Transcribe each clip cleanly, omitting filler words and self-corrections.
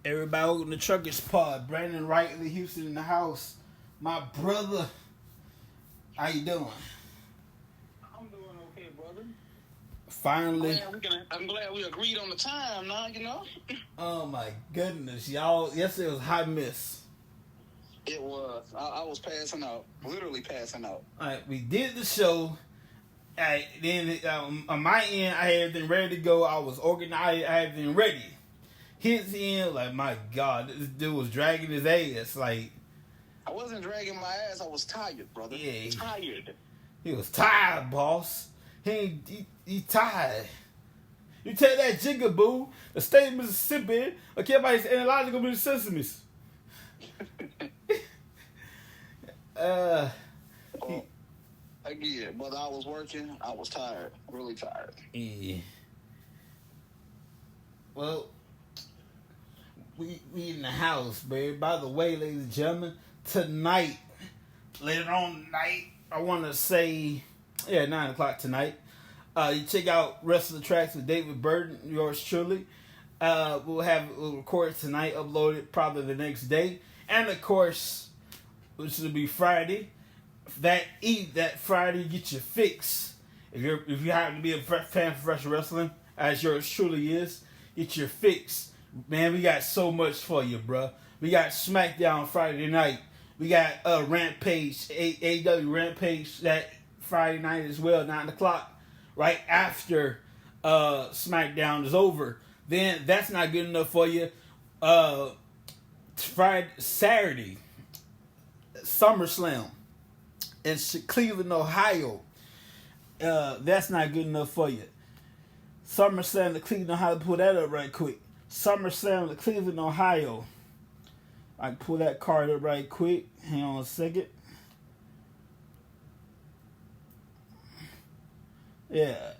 Everybody on the Truckers Pod. Brandon Wrightley, Houston in the house. My brother. How you doing? I'm doing okay, brother. Finally. I'm glad we agreed on the time now, you know? Oh my goodness. Y'all, yesterday was high miss. It was. I was passing out. Literally passing out. Alright, we did the show. Alright, then on my end, I had everything ready to go. I was organized. I had everything ready. His end, like, my God, this dude was dragging his ass. Like, I wasn't dragging my ass. I was tired, brother. Yeah. Tired. He was tired, boss. He tired. You tell that jigaboo, the state of Mississippi, okay, everybody's analogical with the sesames. Again, brother, I was working. I was tired. Really tired. Yeah. Well, we in the house, babe. By the way, ladies and gentlemen, tonight, later on tonight, I want to say, 9 o'clock tonight. You check out Rest of the Tracks with David Burton, yours truly. We'll record it tonight, upload it probably the next day, and of course, which will be Friday. That Friday, get your fix. If you happen to be a fan of professional wrestling, as yours truly is, get your fix. Man, we got so much for you, bro. We got SmackDown Friday night. We got Rampage, AEW Rampage that Friday night as well, 9 o'clock, right after SmackDown is over. Then that's not good enough for you. Saturday, SummerSlam in Cleveland, Ohio. That's not good enough for you. SummerSlam to Cleveland, Ohio. Pull that up right quick. SummerSlam to Cleveland, Ohio. I can pull that card up right quick. Hang on a second. Yeah.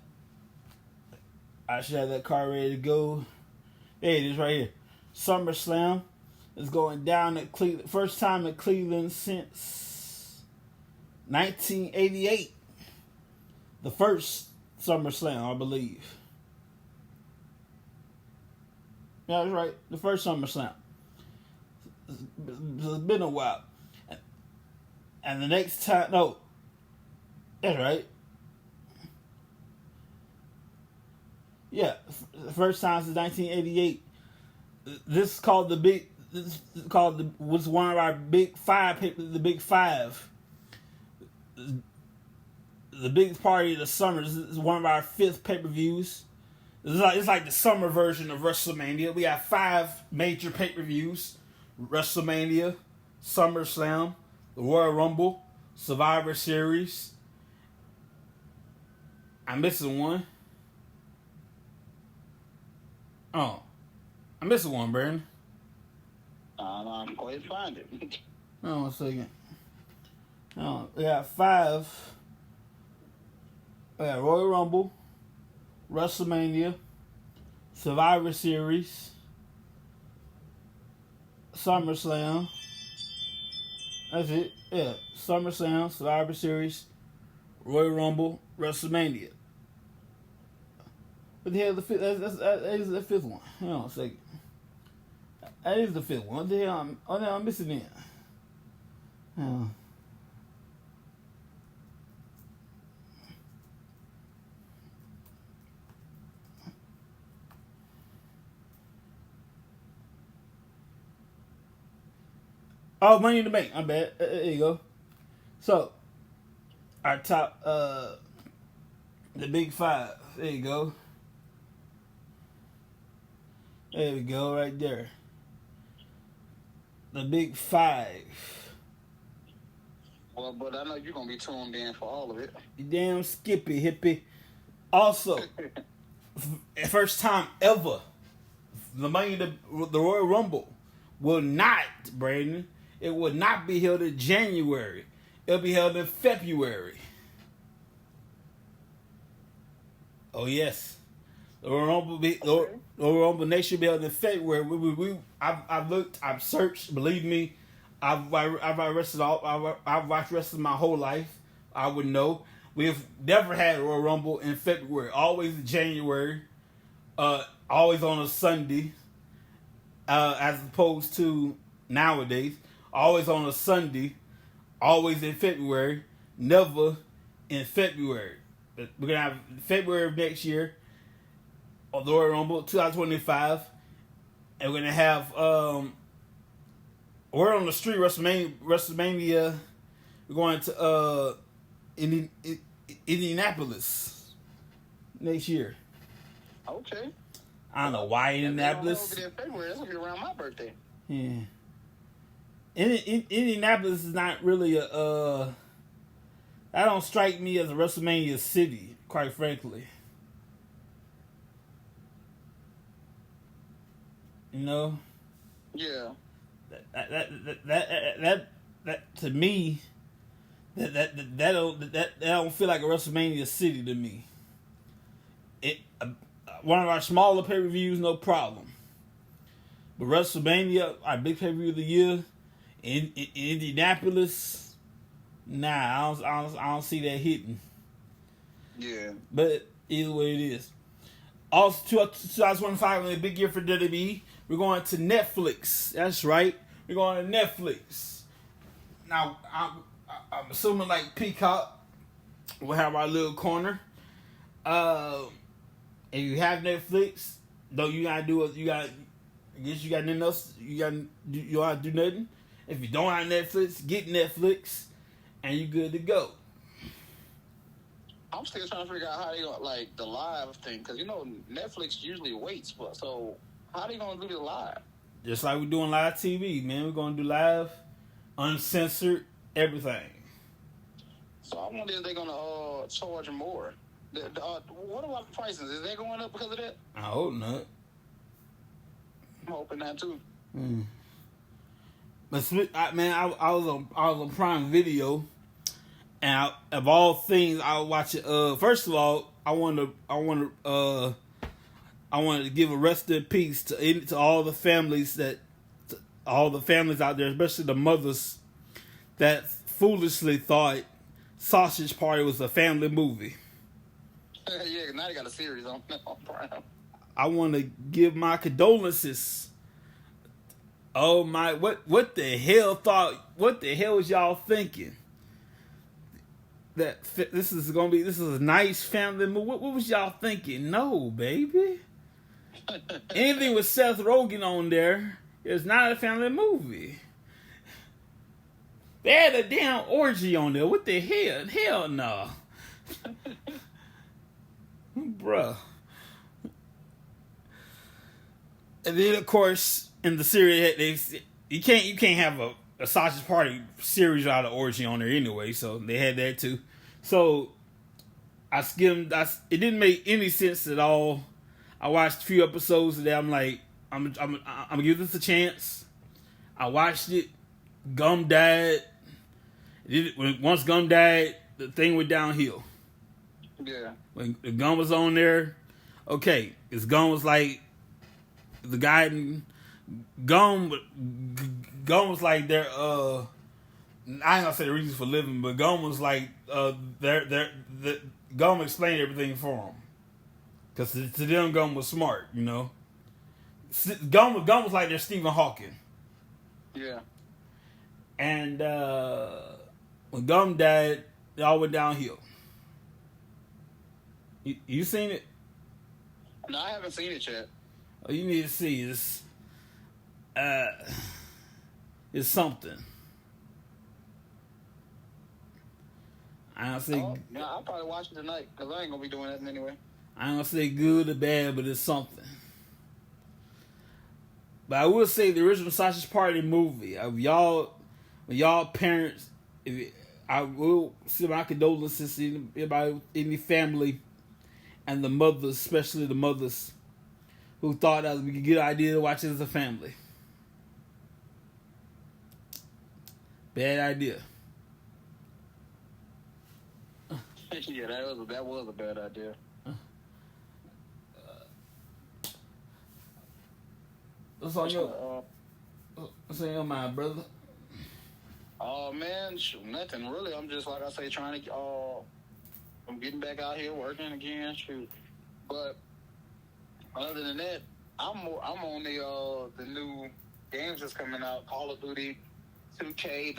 I should have that card ready to go. There it is right here. SummerSlam is going down at Cleveland. First time in Cleveland since 1988. The first SummerSlam, I believe. Yeah, that's right. The first SummerSlam. It's been a while. And the next time, no. That's right. Yeah, the first time since 1988. This is called was one of our big five, the big five. The biggest party of the summer. This is one of our 5th pay-per-views. It's like the summer version of WrestleMania. We have 5 major pay-per-views. WrestleMania, SummerSlam, the Royal Rumble, Survivor Series. I'm missing one. Oh, I'm missing one, Brandon. I'm going to find it. Hold on a second. We got 5. We got Royal Rumble, WrestleMania, Survivor Series, SummerSlam. That's it. Yeah, SummerSlam, Survivor Series, Royal Rumble, WrestleMania. What the hell is the 5th? That is the 5th one. Hang on a second. That is the 5th one. What the hell? I'm missing it. Oh, Money in the Bank. I'm bad. There you go. So, our top, the big 5. There you go. There we go, right there. The big 5. Well, but I know you're going to be tuned in for all of it. You damn skippy hippie. Also, first time ever, the Royal Rumble will not, Brandon, it will not be held in January. It'll be held in February. Oh, yes. The Royal Rumble Nation will be held in February. I've looked, I've searched, believe me, I've watched wrestling my whole life. I would know. We've never had a Royal Rumble in February. Always in January. Always on a Sunday. as opposed to nowadays, always on a Sunday, always in February, never in February. We're gonna have February of next year, or the Royal Rumble 2025, and we're gonna have Word on the Street WrestleMania. We're going to Indianapolis next year. Okay. I don't know why Indianapolis. In February, that's gonna be around my birthday. Yeah. Indianapolis is not really a. That don't strike me as a WrestleMania city, quite frankly. You know. Yeah. That to me. That don't feel like a WrestleMania city to me. One of our smaller pay-per-views, no problem. But WrestleMania, our big pay-per-view of the year, in Indianapolis, nah, I don't see that hitting. Yeah. But either way it is. Also, 2025 is a big year for WWE. We're going to Netflix. That's right. We're going to Netflix. Now, I'm assuming like Peacock will have our little corner. If you have Netflix, though, you gotta do it. I guess you got nothing else. You gotta do nothing. If you don't have Netflix, get Netflix, and you good to go. I'm still trying to figure out how they gonna like the live thing, because Netflix usually waits, but so how they gonna do the live? Just like we're doing live TV, man. We're gonna do live, uncensored, everything. So I wonder if they're gonna charge more. What about the prices? Is they going up because of that? I hope not. I'm hoping that too. But I was on Prime Video, and of all things, I watch it. First of all, I wanted to give a rest in peace to all the families out there, especially the mothers that foolishly thought Sausage Party was a family movie. Yeah, now they got a series on Prime. I want to give my condolences. Oh my! What the hell was y'all thinking? That this is a nice family movie. What was y'all thinking? No, baby. Anything with Seth Rogen on there is not a family movie. They had a damn orgy on there. What the hell? Hell no. Bruh. And then of course in the series you can't have a Sausage Party series without an orgy on there anyway, so they had that too. So I skimmed. It didn't make any sense at all. I watched a few episodes of that. I'm like, I'm gonna give this a chance. I watched it. Gum died. Once Gum died, the thing went downhill. Yeah. When the Gum was on there, okay, his Gum was like the guy in Gum was like their I ain't gonna say the reasons for living, but Gum was like the Gum explained everything for him, because to them Gum was smart, Gum was like their Stephen Hawking. Yeah. And when Gum died, it all went downhill. You seen it? No, I haven't seen it yet. Oh, you need to see this. It's something. I'll say. Yeah, I'll probably watch it tonight, because I ain't gonna be doing that anyway. I ain't gonna say good or bad, but it's something. But I will say the original Sausage Party movie. When y'all parents, I will send my condolences to anybody, any family, and the mothers, especially the mothers, who thought that we could get an idea to watch it as a family. Bad idea. Yeah, that was a bad idea. What's on your mind, brother? Oh man, shoot, nothing really. I'm just, like I say, trying to. I'm getting back out here working again. Shoot, but other than that, I'm on the new games that's coming out. Call of Duty 2K,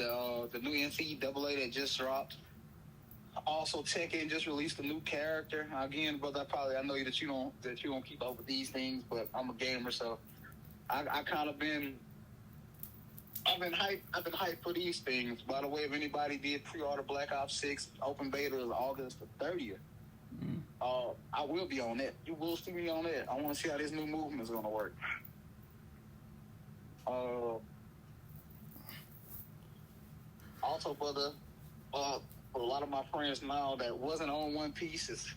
the new NCAA that just dropped. Also, Tekken just released a new character. Again, brother, I know that you don't keep up with these things, but I'm a gamer, so I kind of been. I've been hyped for these things. By the way, if anybody did pre-order Black Ops 6 open beta is August the 30th, I will be on it. You will see me on it. I want to see how this new movement is going to work. Also, brother, a lot of my friends now that wasn't on One Piece is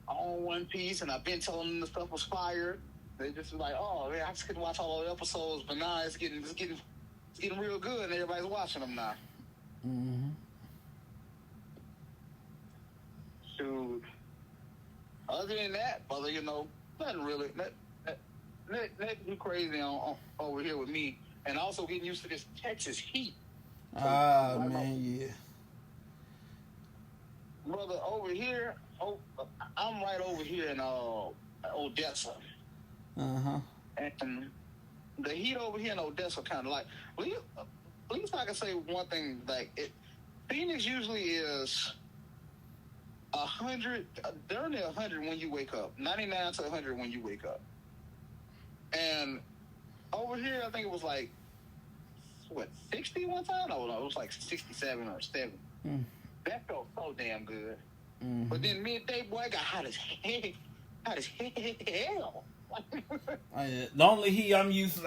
on One Piece, and I've been telling them the stuff was fire. They just like, oh man, I just couldn't watch all the episodes, but now it's getting real good, and everybody's watching them now. Mm-hmm. Shoot. Other than that, brother, nothing really. Nothing too crazy on over here with me, and also getting used to this Texas heat. Man, yeah. Brother, over here, I'm right over here in Odessa. And the heat over here in Odessa kind of like, at least I can say one thing, like, Phoenix usually is 100, they're near 100 when you wake up, 99 to 100 when you wake up. And over here, I think it was like, 60 one time? No, it was like 67 or 70. That felt so damn good. Mm-hmm. But then midday, boy, I got hot as hell. The only heat I'm used to,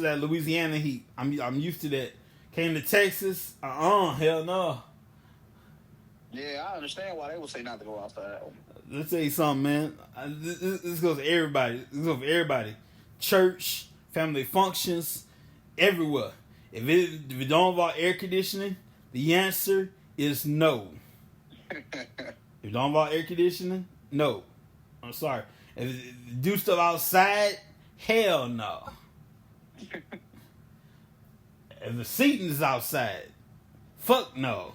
that Louisiana heat. I'm used to that. Came to Texas, hell no. Yeah, I understand why they would say not to go outside. Let's tell you something, man. This goes to everybody. This goes for everybody. Church, family functions, everywhere. If it don't involve air conditioning, the answer is no. If it don't involve air conditioning, no. I'm sorry. If it do stuff outside, hell no. If the seating is outside, fuck no.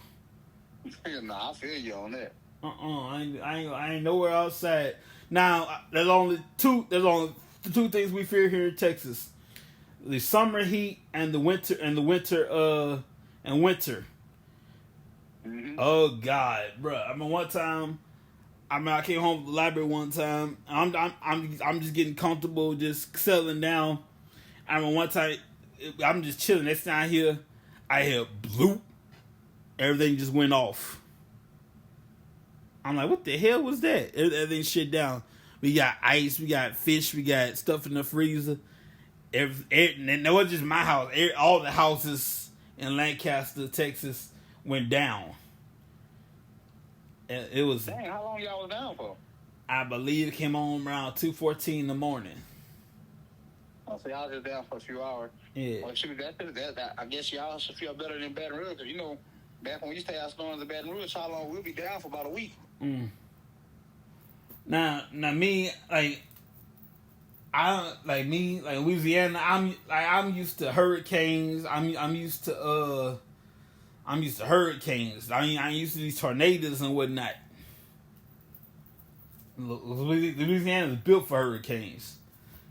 Nah, I feel you on that. I ain't nowhere outside. Now, there's only two things we fear here in Texas: the summer heat and the winter. Mm-hmm. Oh God, bro! I mean, one time, I came home from the library one time. I'm just getting comfortable, just settling down. I mean, one time, I'm just chilling. Next time I hear bloop. Everything just went off. I'm like, what the hell was that? Everything shit down. We got ice, we got fish, we got stuff in the freezer. And that wasn't just my house. All the houses in Lancaster, Texas, went down. It was. Dang, how long y'all was down for? I believe it came on around 2:14 in the morning. Oh, so y'all just down for a few hours. Yeah. Well, shoot, that I guess y'all should feel better than Baton Rouge, because back when we used to have storms in Baton Rouge, how long we'll be down for about a week. Now me, Louisiana. I'm used to hurricanes. I'm used to hurricanes. I ain't used to these tornadoes and whatnot. Louisiana is built for hurricanes.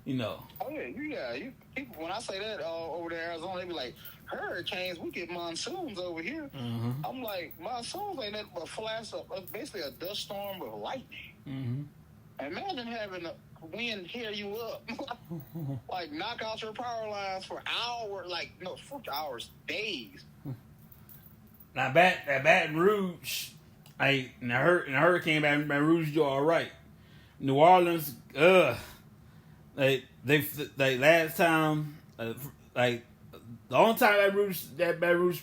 Oh yeah. People, when I say that over there in Arizona, they be like, hurricanes, we get monsoons over here. Mm-hmm. I'm like, monsoons ain't nothing but flash up, basically a dust storm with lightning. Mm-hmm. Imagine having a wind tear you up, like knock out your power lines for hours, days. Now Baton Rouge, in the hurricane Baton Rouge, you're all right. New Orleans, they last time, the only time Baton Rouge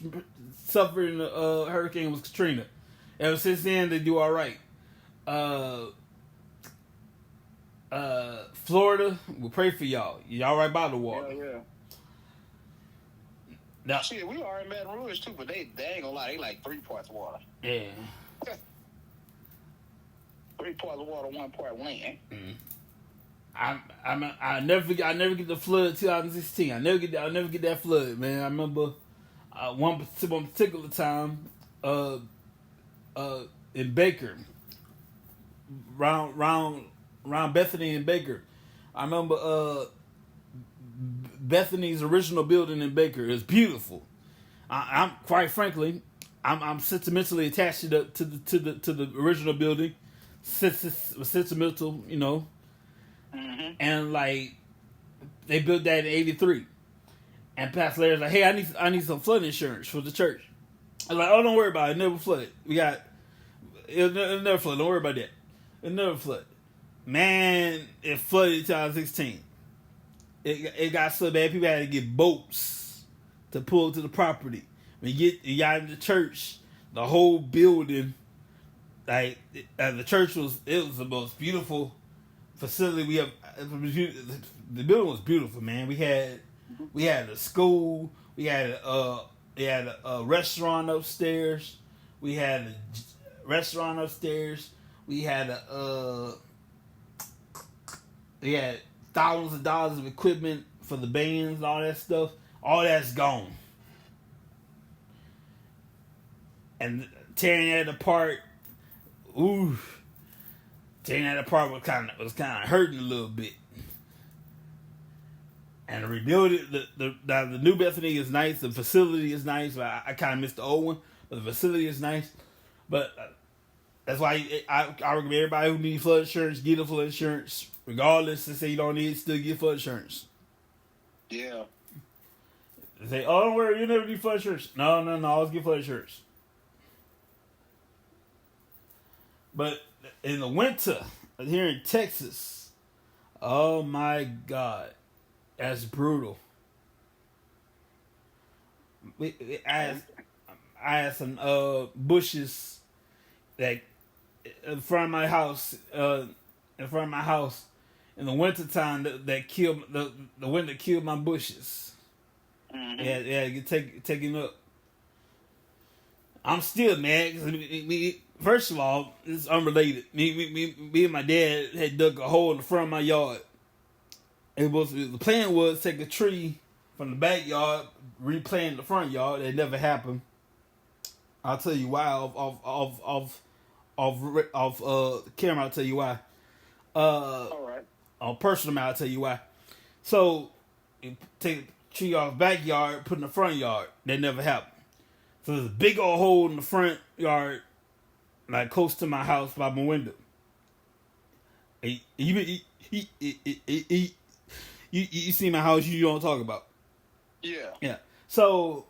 suffered in the hurricane was Katrina. Ever since then, they do all right. Florida, we'll pray for y'all. Y'all right by the water. Yeah. Now, shit, we are in Baton Rouge too, but they ain't gonna lie, they like 3 parts water. Yeah. 3 parts water, 1 part land. Mm. I never get the flood 2016. I'll never get that flood, man. I remember one particular time in Baker, round Bethany and Baker. I remember Bethany's original building in Baker. It's beautiful. I'm quite frankly, I'm sentimentally attached to the original building. Sentimental, you know. Mm-hmm. And like they built that in '83. And Pastor Larry's like, hey, I need some flood insurance for the church. I was like, oh, don't worry about it. It never flooded. It'll never flood. Don't worry about that. It'll never flood. Man, it flooded in 2016. It got so bad people had to get boats to pull to the property. When you got in the church, the whole building, like the church was the most beautiful facility we have. The building was beautiful, man. We had a school. We had a restaurant upstairs. We had a restaurant upstairs. We had thousands of dollars of equipment for the bands and all that stuff. All that's gone. And tearing that apart, tearing that apart was kind of hurting a little bit. And to rebuild it, the new Bethany is nice. The facility is nice. I kind of missed the old one, but the facility is nice. But that's why I recommend everybody who needs flood insurance, get a flood insurance. Regardless, to say you don't need it, still get flood insurance. Yeah. They say, oh, don't worry, you never need flood insurance. No, always get flood insurance. But in the winter, here in Texas, oh my God, that's brutal. I had some bushes that in front of my house, in the wintertime that killed the wind that killed my bushes. Mm-hmm. Yeah, get taken up. I'm still mad because first of all, it's unrelated. Me and my dad had dug a hole in the front of my yard. The plan was take a tree from the backyard, replant the front yard. It never happened. I'll tell you why. Off camera, I'll tell you why. All right. On personal, I'll tell you why. So, you take the tree off the backyard, put in the front yard. That never happened. So there's a big old hole in the front yard, like close to my house by my window. You see my house, you don't talk about. Yeah. Yeah. So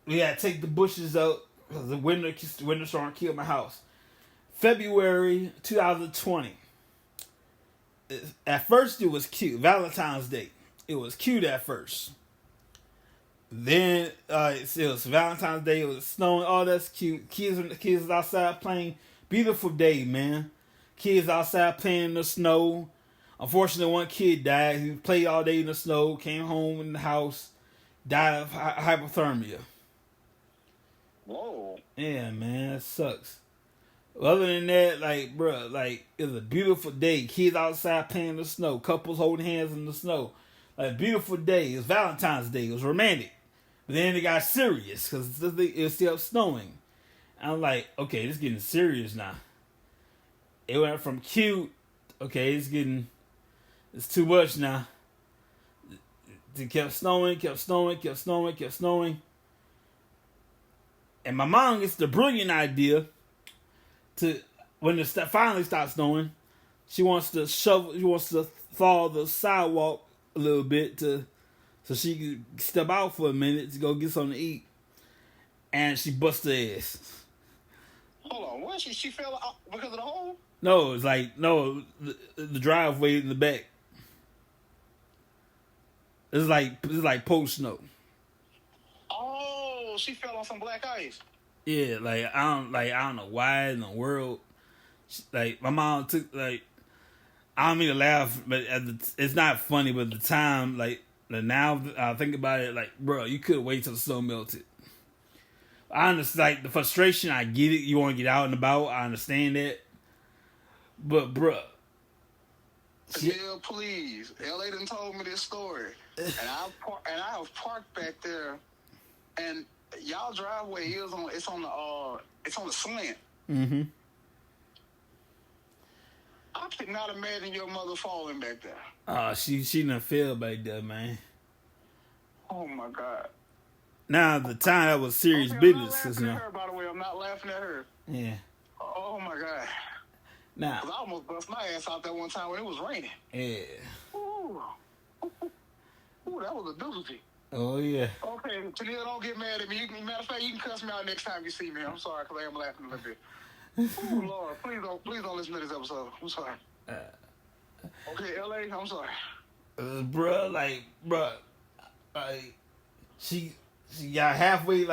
we had to take the bushes out because the winter storm killed my house. February 2020. At first, it was cute. Valentine's Day. It was cute at first. Then it was Valentine's Day. It was snowing. Oh, that's cute. Kids was outside playing. Beautiful day, man. Kids outside playing in the snow. Unfortunately, one kid died. He played all day in the snow. Came home in the house. Died of hypothermia. Whoa. Yeah, man. It sucks. Other than that, like, bruh, like, it was a beautiful day. Kids outside playing in the snow. Couples holding hands in the snow. Like, beautiful day. It was Valentine's Day. It was romantic. But then it got serious because it was still snowing. And I'm like, okay, this is getting serious now. It went from cute, okay, it's too much now. It kept snowing. And my mom gets the brilliant idea to, when it finally stops snowing, she wants to thaw the sidewalk a little bit so she can step out for a minute to go get something to eat. And she bust her ass. Hold on, what? She fell out because of the hole? No, it's like, the driveway in the back. It's like post snow. Oh, she fell on some black ice. Yeah, I don't know why in the world. Like, my mom took, like, I don't mean to laugh, but it's not funny. But at the time, like now I think about it, like, bro, you could have waited till the snow melted. I understand, like, the frustration. I get it. You want to get out and about. I understand that. But, bro. Yeah, please. LA done told me this story. And I was parked back there. And y'all driveway is it's on the slant. Mm-hmm. I could not imagine your mother falling back there. She done fell back there, man. Oh my God. Now at the time that was serious Okay, business, I'm not laughing at her, by the way. I'm not laughing at her. Yeah. Oh my God. Now. 'Cause I almost bust my ass out there one time when it was raining. Yeah. Ooh. Ooh, that was a doozy. Oh yeah. Okay, Tennille, don't get mad at me. Matter of fact, you can cuss me out next time you see me. I'm sorry, because I am laughing a little bit. Oh Lord, please don't listen to this episode. I'm sorry. Okay, LA, I'm sorry. Bruh, she got halfway,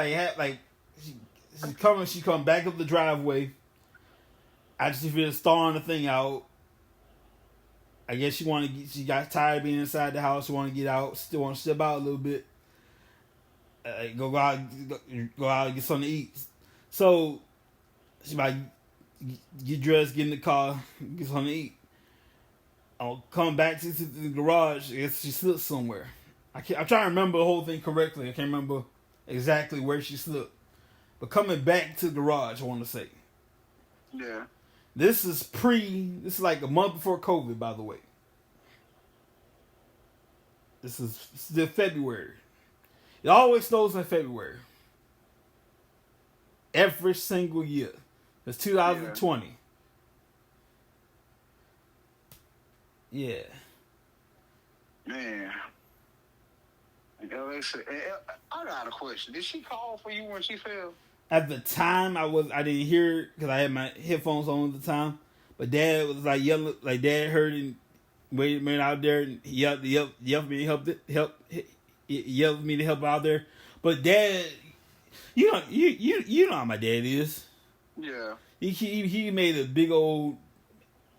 she come back up the driveway. I just feel starting the thing out. I guess she got tired of being inside the house. She want to get out. Still want to step out a little bit. Go out and get something to eat. So she about get dressed, get in the car, get something to eat. I'll come back to the garage. I guess she slipped somewhere. I'm trying to remember the whole thing correctly. I can't remember exactly where she slipped. But coming back to the garage, I want to say. Yeah. This is like a month before COVID, by the way. This is still February. It always snows in February. Every single year. It's 2020. Yeah. Man. I got a question. Did she call for you when she fell? At the time, I didn't hear it because I had my headphones on at the time. But Dad was like yelling, like Dad heard it and waited out there and he yelled me to help out there. But Dad, you know how my dad is. Yeah. He made a big old,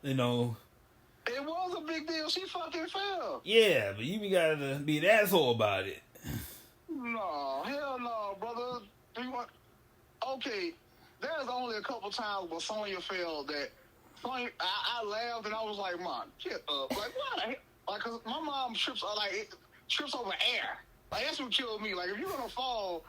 It was a big deal. She fucking fell. Yeah, but you gotta be an asshole about it. No, hell no, brother. Okay, there's only a couple times where Sonya fell that I laughed and I was like, Mom, get up. Like, why? Like, cause my mom trips over air. Like, that's what killed me. Like, if you're gonna fall,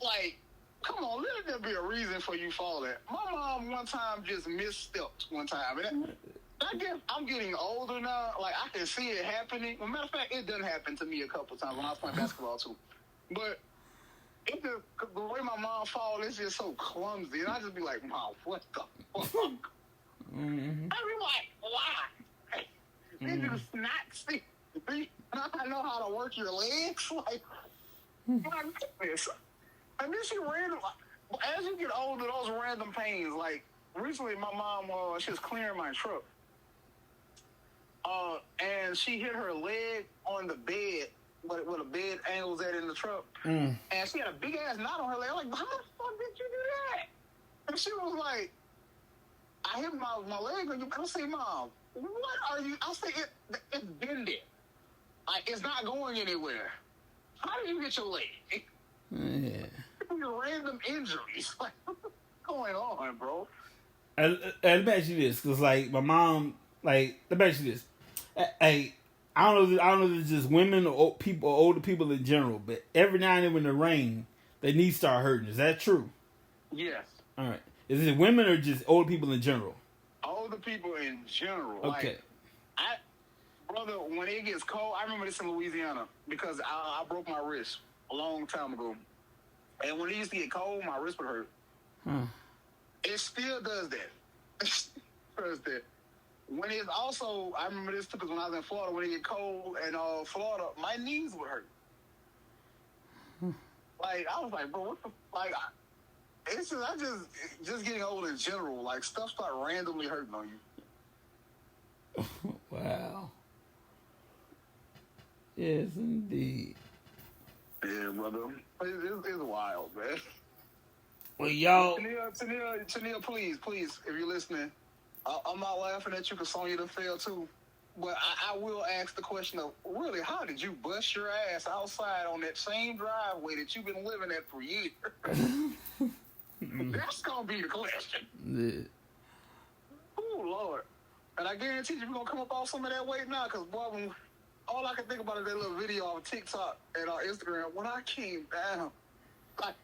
like, come on, let there be a reason for you falling. My mom one time just misstepped one time. And I guess I'm getting older now. Like, I can see it happening. Well, matter of fact, it done happen to me a couple times when I was playing basketball, too. But it just, the way my mom falls, it's just so clumsy. And I just be like, Mom, what the fuck? Mm-hmm. I be like, why? They do not see. I know how to work your legs. Like, my goodness. And then she random. As you get older, those random pains. Like, recently, my mom, she was clearing my truck. And she hit her leg on the bed, where the bed angle was at in the truck. And she had a big ass knot on her leg. I'm like, how the fuck did you do that? And she was like, I hit my leg. I say, Mom, what are you? I say, it's bending. Like, it's not going anywhere. How did you hit your leg? Yeah. Random injuries. Like, what's going on, bro? And let me ask you this, because, like, my mom, like, let me ask you this. Hey, I don't know if it's just women or older people in general, but every now and then when it rains, their knees start hurting. Is that true? Yes. All right. Is it women or just older people in general? Older people in general. Okay. Like, brother, when it gets cold, I remember this in Louisiana because I broke my wrist a long time ago. And when it used to get cold, my wrist would hurt. It still does that. It still does that. When it's also, I remember this too, because when I was in Florida, when it get cold in Florida, my knees would hurt. Like, I was like, bro, what the, like, it's just getting old in general. Like, stuff start randomly hurting on you. Wow. Yes, indeed. Yeah, brother. It's wild, man. Well, y'all. Tennille, please, if you're listening, I'm not laughing at you because Sonya done fell too. But I will ask the question of, really, how did you bust your ass outside on that same driveway that you've been living at for years? That's going to be the question. Yeah. Oh, Lord. And I guarantee you, we're going to come up off some of that weight now because, boy, all I can think about is that little video on TikTok and on Instagram. When I came down, like...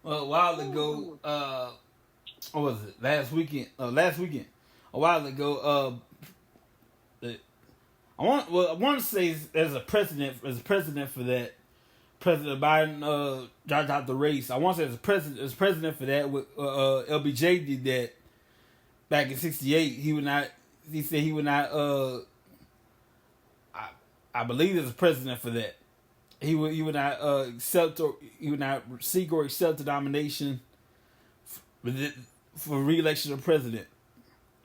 Well, a while ago, what was it? Last weekend, a while ago. I want to say there's a precedent for that. President Biden dropped out the race. I want to say there's a precedent for that. With LBJ did that back in '68. He would not. He said he would not. I believe there's a precedent for that. He would not accept or he would not seek or accept the nomination for re-election of president.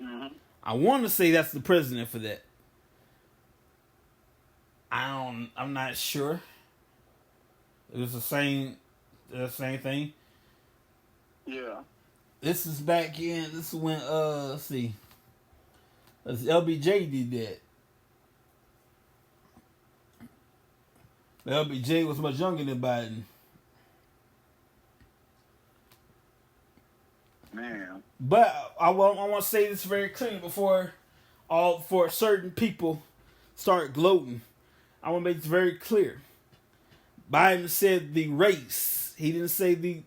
Mm-hmm. I want to say that's the president for that. I'm not sure. It was the same thing. Yeah. This is back in. This is when let's see. LBJ did that. LBJ was much younger than Biden. Man. But I want to say this very clearly before certain people start gloating. I want to make this very clear. Biden said the race. He didn't say the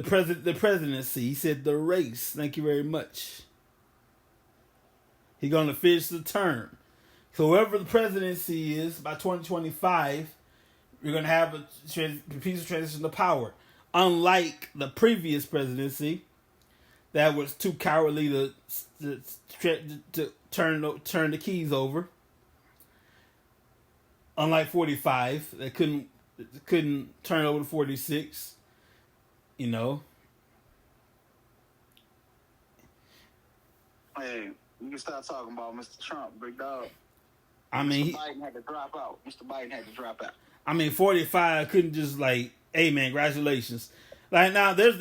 presidency. He said the race. Thank you very much. He's gonna finish the term. So whoever the presidency is by 2025, you're gonna have a peaceful transition to power. Unlike the previous presidency, that was too cowardly to turn the keys over. Unlike 45, that couldn't turn over to 46. You know. Hey, you can start talking about Mr. Trump, big dog. I mean, Mr. Biden had to drop out. Mr. Biden had to drop out. I mean, 45 couldn't just like, hey man, congratulations. Like now, there's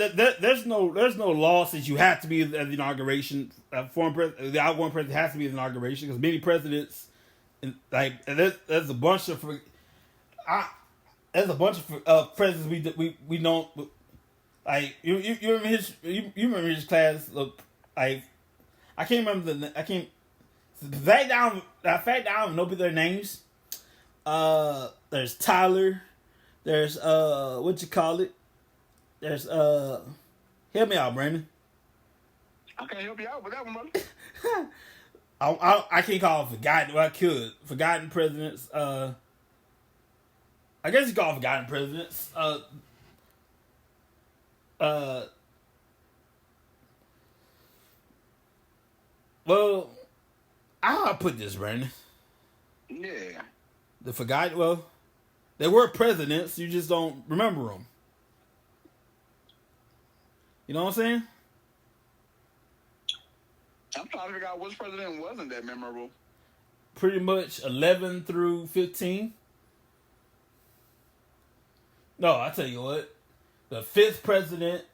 no law that you have to be at the inauguration. The outgoing president has to be at the inauguration because many presidents, like there's a bunch of presidents we don't like. You remember his class? Like I can't remember the fact I don't know their names. There's Tyler. There's what you call it? There's help me out, Brandon. I can't help you out with that one, brother. I can't call them forgotten. Well, I could. Forgotten presidents. I guess you call them forgotten presidents. Well, I'll put this, Brandon. Yeah. The forgotten. Well, they were presidents. You just don't remember them. You know what I'm saying? I'm trying to figure out which president wasn't that memorable. Pretty much 11 through 15. No, I tell you what. The fifth president.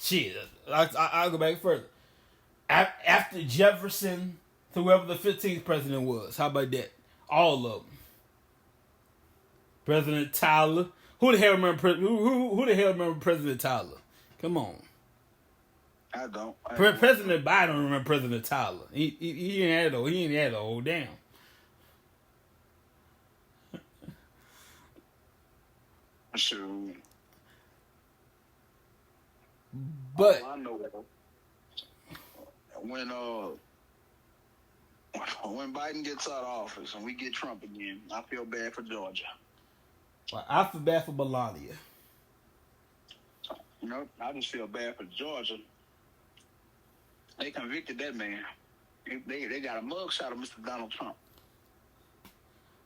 Shit. I'll go back further. After Jefferson, whoever the 15th president was. How about that? All of them. President Tyler. Who the hell remember President Tyler? Come on. I don't. President Biden don't remember President Tyler. He ain't had the whole damn. Shoot. But I know when Biden gets out of office and we get Trump again, I feel bad for Georgia. well, I feel bad for Melania. You know, I just feel bad for Georgia. They convicted that man. They got a mugshot of Mr. Donald Trump.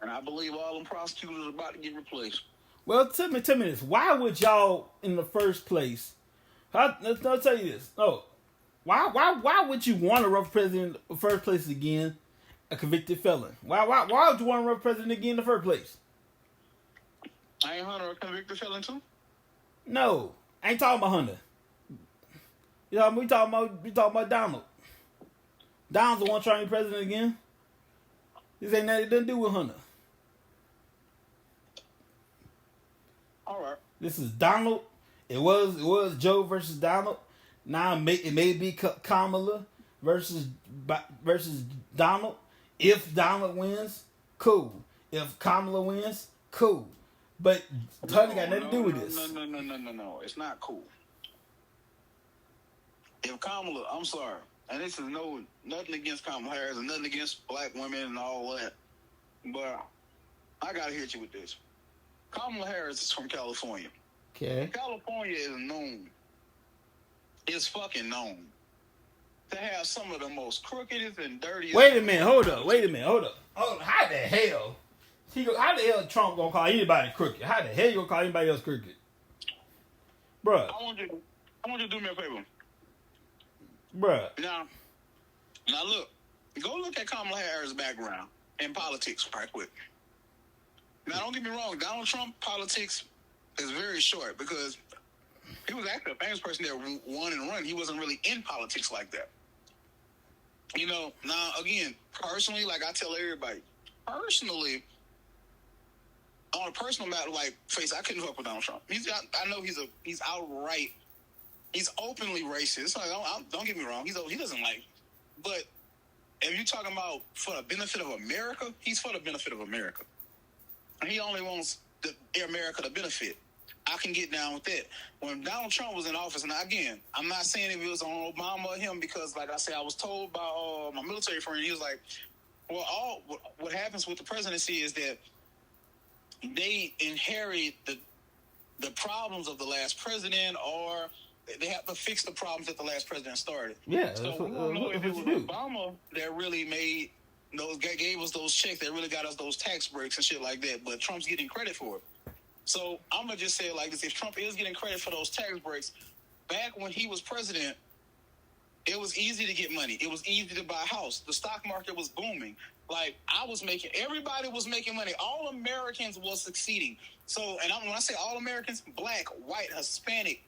And I believe all them prosecutors are about to get replaced. Well, tell me this. Why would y'all, in the first place, I'll tell you this. No. Why would you want to run for president in the first place again, a convicted felon? Why would you want to run for president again in the first place? Ain't Hunter a convicted felon too? No. I ain't talking about Hunter. You know, we talking about Donald. Donald's the one trying to be president again. This ain't nothing to do with Hunter. All right. This is Donald. It was Joe versus Donald. Now it may be Kamala versus Donald. If Donald wins, cool. If Kamala wins, cool. But Hunter got nothing to do with this. No. It's not cool. if Kamala, I'm sorry, and this is nothing against Kamala Harris and nothing against black women and all that, but I gotta hit you with this. Kamala Harris is from California. Okay. California is known. It's fucking known to have some of the most crookedest and dirtiest. Wait a minute, hold up. How the hell? How the hell Trump gonna call anybody crooked? How the hell you gonna call anybody else crooked? Bruh. I want you to do me a favor. Bruh. Now look. Go look at Kamala Harris' background in politics right quick. Now, don't get me wrong. Donald Trump politics is very short because he was actually a famous person that won and run. He wasn't really in politics like that. You know, now, again, personally, like I tell everybody, personally, on a personal matter, like, face, I couldn't fuck with Donald Trump. I know he's outright, he's openly racist. Like, don't get me wrong. He doesn't like, but if you're talking about for the benefit of America, he's for the benefit of America. He only wants America to benefit. I can get down with that. When Donald Trump was in office, and again, I'm not saying if it was on Obama or him because, like I said, I was told by my military friend, he was like, well, what happens with the presidency is that they inherit the problems of the last president, or they have to fix the problems that the last president started. Yeah, so we don't know if it was Obama that really made gave us those checks that really got us those tax breaks and shit like that, but Trump's getting credit for it. So I'm going to just say it like this. If Trump is getting credit for those tax breaks, back when he was president, it was easy to get money. It was easy to buy a house. The stock market was booming. Like, everybody was making money. All Americans was succeeding. So, and when I say all Americans, black, white, Hispanic,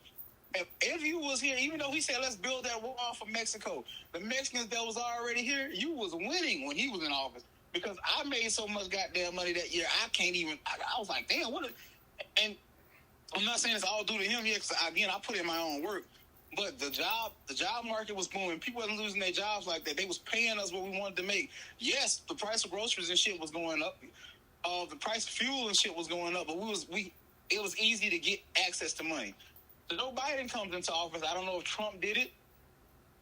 if you was here, even though he said, let's build that wall for Mexico, the Mexicans that was already here, you was winning when he was in office. Because I made so much goddamn money that year, I was like, damn, and I'm not saying it's all due to him yet, because again, I put in my own work. But the job market was booming. People wasn't losing their jobs like that. They was paying us what we wanted to make. Yes, the price of groceries and shit was going up. The price of fuel and shit was going up. But it was easy to get access to money. So Joe Biden comes into office. I don't know if Trump did it,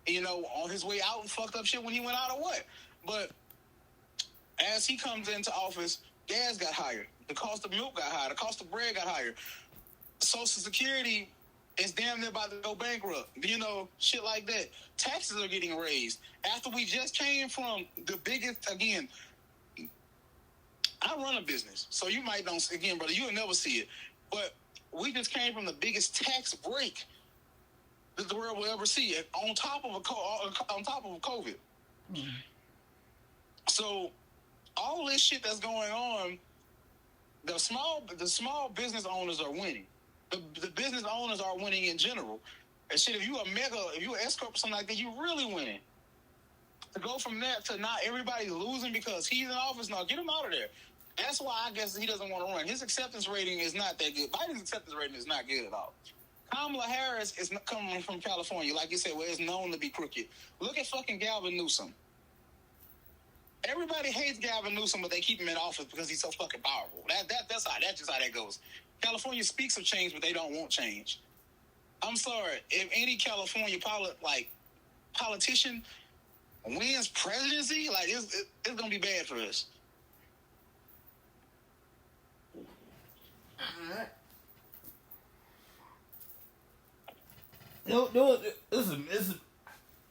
on his way out and fucked up shit when he went out or what. But as he comes into office, gas got higher. The cost of milk got higher. The cost of bread got higher. Social Security is damn near about to go bankrupt. Shit like that. Taxes are getting raised. After we just came from the biggest, again, I run a business. So you might don't, again, brother, you'll never see it. But we just came from the biggest tax break that the world will ever see, on top of COVID. Mm-hmm. So all this shit that's going on, the small business owners are winning. The business owners are winning in general. And shit, if you an S corp or something like that, you really winning. To go from that to not everybody losing because he's in office, now get him out of there. That's why I guess he doesn't want to run. His acceptance rating is not that good. Biden's acceptance rating is not good at all. Kamala Harris is coming from California, like you said, where it's known to be crooked. Look at fucking Gavin Newsom. Everybody hates Gavin Newsom, but they keep him in office because he's so fucking powerful. That's just how that goes. California speaks of change, but they don't want change. I'm sorry. If any California politician wins presidency, like it's gonna be bad for us.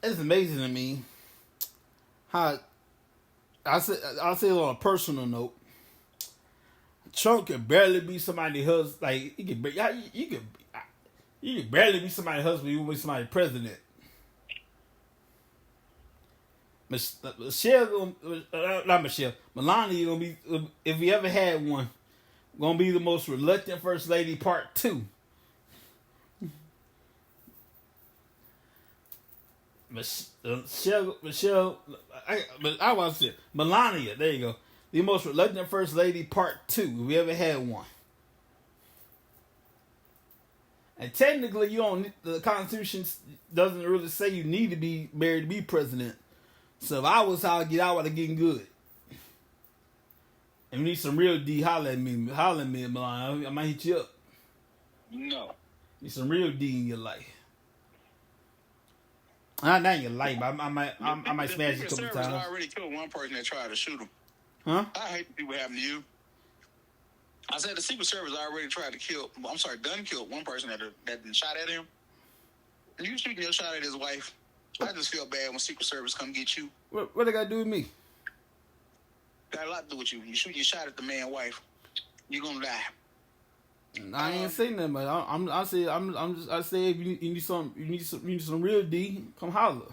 It's amazing to me how I'll say on a personal note, Trump can barely be somebody's husband. Like you can barely be somebody's husband. You be somebody's president. Melania gonna be, if we ever had one, gonna be the most reluctant first lady part 2. I want to say Melania. There you go. The most reluctant first lady part 2. If we ever had one. And technically, the Constitution doesn't really say you need to be married to be president. So if I was how I get out, I'd getting good. And we need some real D. Holler at me, Melania. I might hit you up. No. Need some real D in your life. Not in your life, but I might smash you a The couple Secret times. Service already killed one person that tried to shoot him. Huh? I hate to see what happened to you. I said the Secret Service already tried to kill. I'm sorry, gun killed one person that shot at him. And you shooting your shot at his wife. I just feel bad when Secret Service come get you. What they got to do with me? Got a lot to do with you. You shooting your shot at the man's wife. You're gonna die. I ain't saying nothing, but I say if you need some real D, come holler.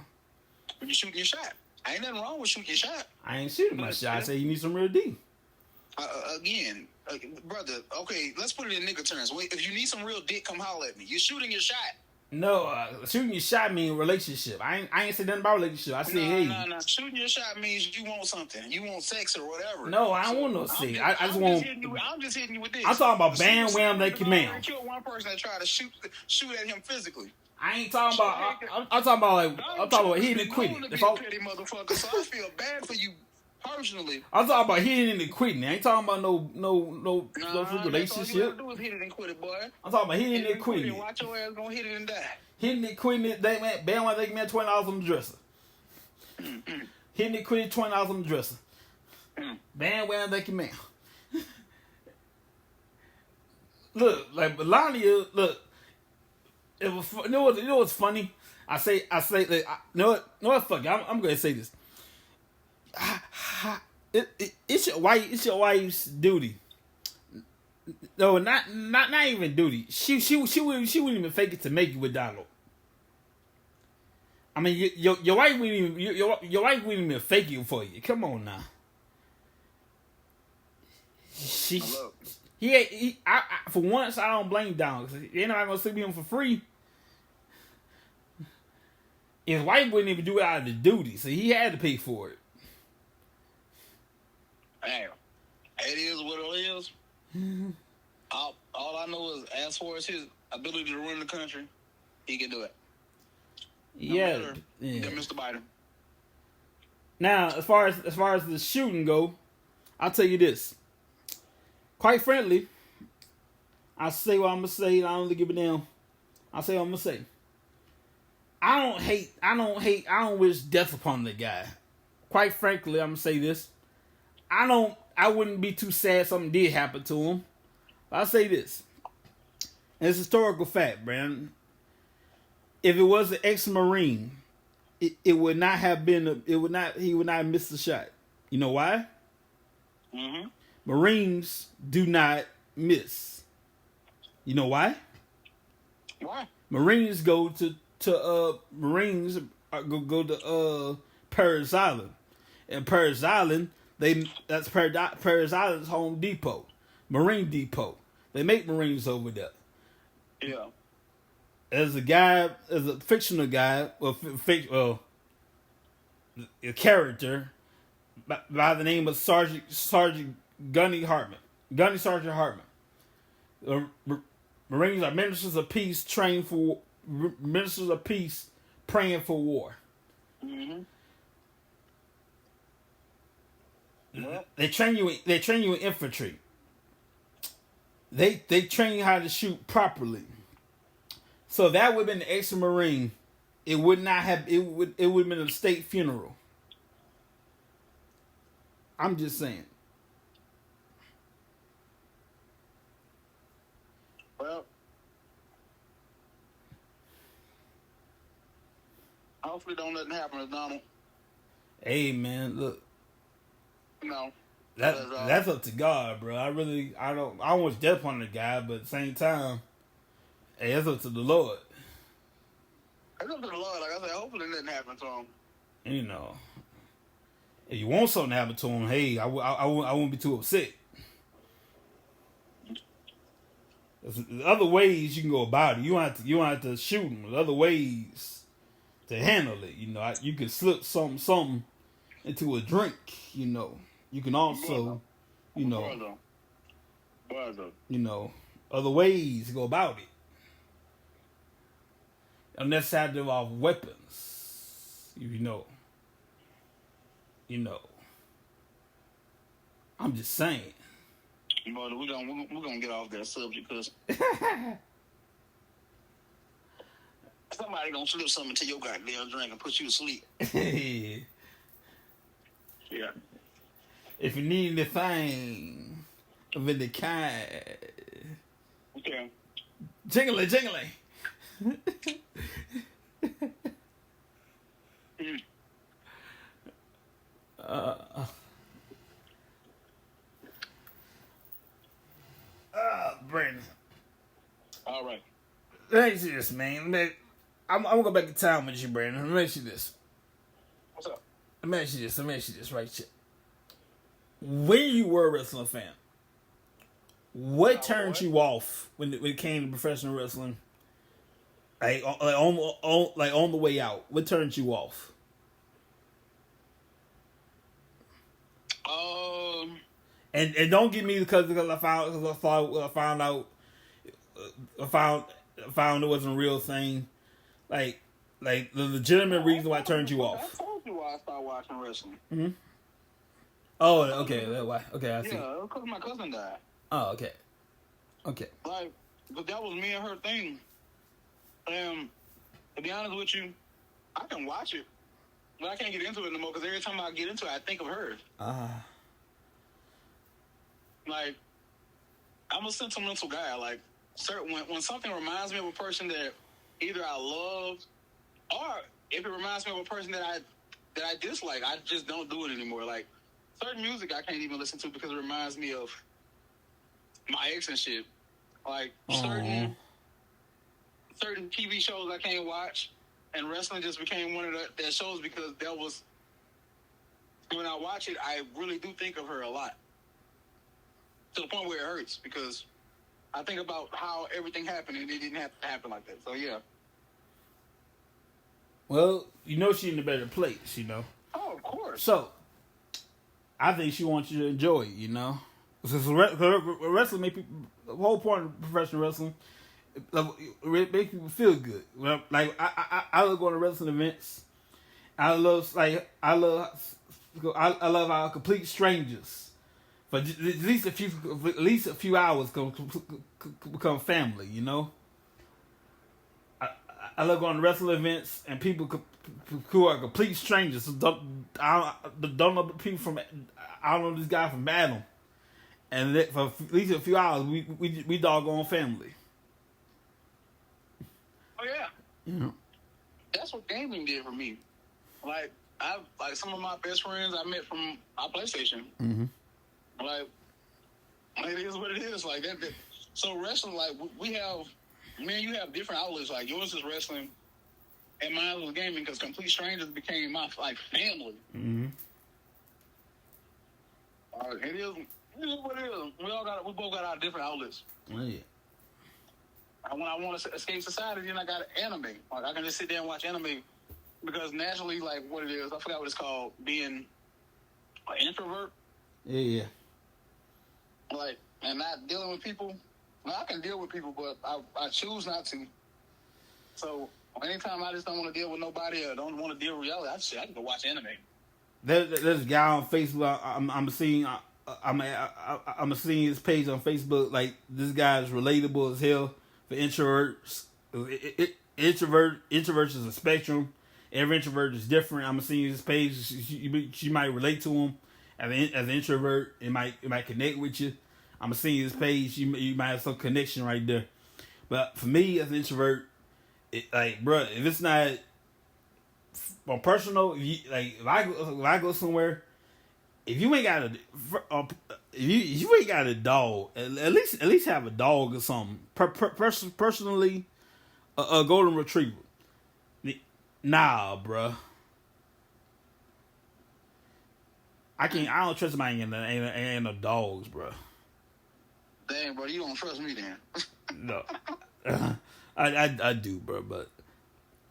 But you shooting your shot. Ain't nothing wrong with shooting your shot. I ain't shooting my shot. I say you need some real D. Again, brother. Okay, let's put it in nigga terms. Wait, if you need some real dick, come holler at me. You're shooting your shot. No, shooting your shot mean relationship. I ain't say nothing about relationship. I said, hey. No. Shooting your shot means you want something. You want sex or whatever. No, I don't want no sex. I just want. I'm just hitting you with this. I'm talking about bam wham like your man. I killed one person that tried to shoot at him physically. I ain't talking about. I'm talking about like. I'm talking about hitting and quitting. If I petty motherfucker, so I feel bad for you personally. I'm talking about hitting and quitting. I ain't talking about no relationship. All you gotta do is hit it and quit it, boy. I'm talking about hitting and quitting. Watch your ass gonna hit it and die. Hitting it, quitting it, bam wham they man $20 on the dresser. Hitting it, quitting $20 on the dresser. Bam wham they man. Look, like Melania, look. It was, you know what's funny? I say, like, you know what? Fuck it. I'm gonna say this. It's your wife's duty. No, not even duty. She wouldn't even fake it to make you with Donald. I mean, your wife wouldn't even your wife wouldn't even fake it for you. Come on now. For once, I don't blame Donald. They're not gonna sleep with him for free. His wife wouldn't even do it out of the duty, so he had to pay for it. Damn. It is what it is. All I know is, as far as his ability to run the country, he can do it. Yeah. Than Mr. Biden. Now, as far as the shooting go, I'll tell you this. Quite frankly, I say what I'm gonna say. I don't give a damn. I say what I'm gonna say. I don't wish death upon the guy. Quite frankly, I'm gonna say this. I wouldn't be too sad if something did happen to him. But I'll say this. And it's historical fact, man. If it was an ex-Marine, it would not have been he would not have missed the shot. You know why? Mm-hmm. Marines do not miss. You know why? Why? Marines go to Parris Island. And Parris Island, that's Parris Island's home depot, Marine depot. They make Marines over there. Yeah. As a fictional guy, a character by the name of Sergeant Gunny Sergeant Hartman. Marines are ministers of peace, ministers of peace, praying for war. Mm-hmm. Well, They train you in infantry. They train you how to shoot properly. So if that would have been an ex-Marine, it would have been a state funeral. I'm just saying. well, hopefully don't let it happen to Donald. Hey man, look. No. That's up to God, bro. I don't wish death on the guy, but at the same time, hey, that's up to the Lord. It's up to the Lord. Like I said, hopefully nothing happen to him. You know, if you want something to happen to him, hey, I wouldn't be too upset. There's other ways you can go about it. You don't have to shoot him. There's other ways to handle it. You know, you can slip something into a drink. You know, you can also, you know, other ways to go about it. Unnecessary to involve weapons. You know. I'm just saying. But we're gonna get off that subject because Somebody gonna slip something into your goddamn drink and put you to sleep. Yeah. If you need anything of any kind, Okay. jingly. Brandon. All right. Let me see this, man. I'm gonna go back in time with you, Brandon. Let me ask you this. What's up? Let me ask you this right here. When you were a wrestling fan, what turned you off when it came to professional wrestling? Like on the way out, what turned you off? And don't get me because I found out it wasn't a real thing. Like the legitimate reason why it turned you off. I told you why I started watching wrestling. Mm-hmm. Oh, okay. Why? Okay, I see. Yeah, because my cousin died. Oh, okay. Okay. Like, but that was me and her thing. To be honest with you, I can watch it, but I can't get into it no more because every time I get into it, I think of her. Like, I'm a sentimental guy. Like, when something reminds me of a person that either I love, or if it reminds me of a person that I dislike, I just don't do it anymore. Like, certain music I can't even listen to because it reminds me of my ex and shit. Like, certain TV shows I can't watch, and wrestling just became one of that shows because that was, when I watch it, I really do think of her a lot. To the point where it hurts because I think about how everything happened and it didn't have to happen like that. So, yeah. Well, she's in a better place, Oh, of course. So, I think she wants you to enjoy it, Wrestling make people, the whole point of professional wrestling, it makes people feel good. Like, I love going to wrestling events. I love how complete strangers, for at least a few hours, become family. I love going to wrestling events and people who are complete strangers. So don't know people from. I don't know this guy from Adam, and for at least a few hours, we doggone family. Oh yeah. That's what gaming did for me. Like some of my best friends I met from our PlayStation. Mm-hmm. Like it is what it is. Like that. So wrestling, like we have, you have different outlets. Like yours is wrestling, and mine was gaming because complete strangers became my family. Mm-hmm. It is what it is. We both got our different outlets. Oh yeah. And when I want to escape society, then I got anime. Like I can just sit there and watch anime because naturally, like what it is, I forgot what it's called, being an introvert. Yeah. Like, and not dealing with people. Well, I can deal with people, but I choose not to. So anytime I just don't want to deal with nobody or don't want to deal with reality, I can go watch anime. There's a guy on Facebook. I'm seeing. I'm seeing his page on Facebook. Like this guy is relatable as hell for introverts. Introverts is a spectrum. Every introvert is different. I'm seeing his page. She might relate to him as an introvert. It might connect with you. I'm seeing his page. You might have some connection right there. But for me as an introvert, bro, if it's not on personal, if I go somewhere, if you ain't got if you ain't got a dog, at least have a dog or something. Personally, a golden retriever. Nah, bro. I don't trust my ain't no dogs, bro. Dang, bro, you don't trust me then. No, I do, bro, but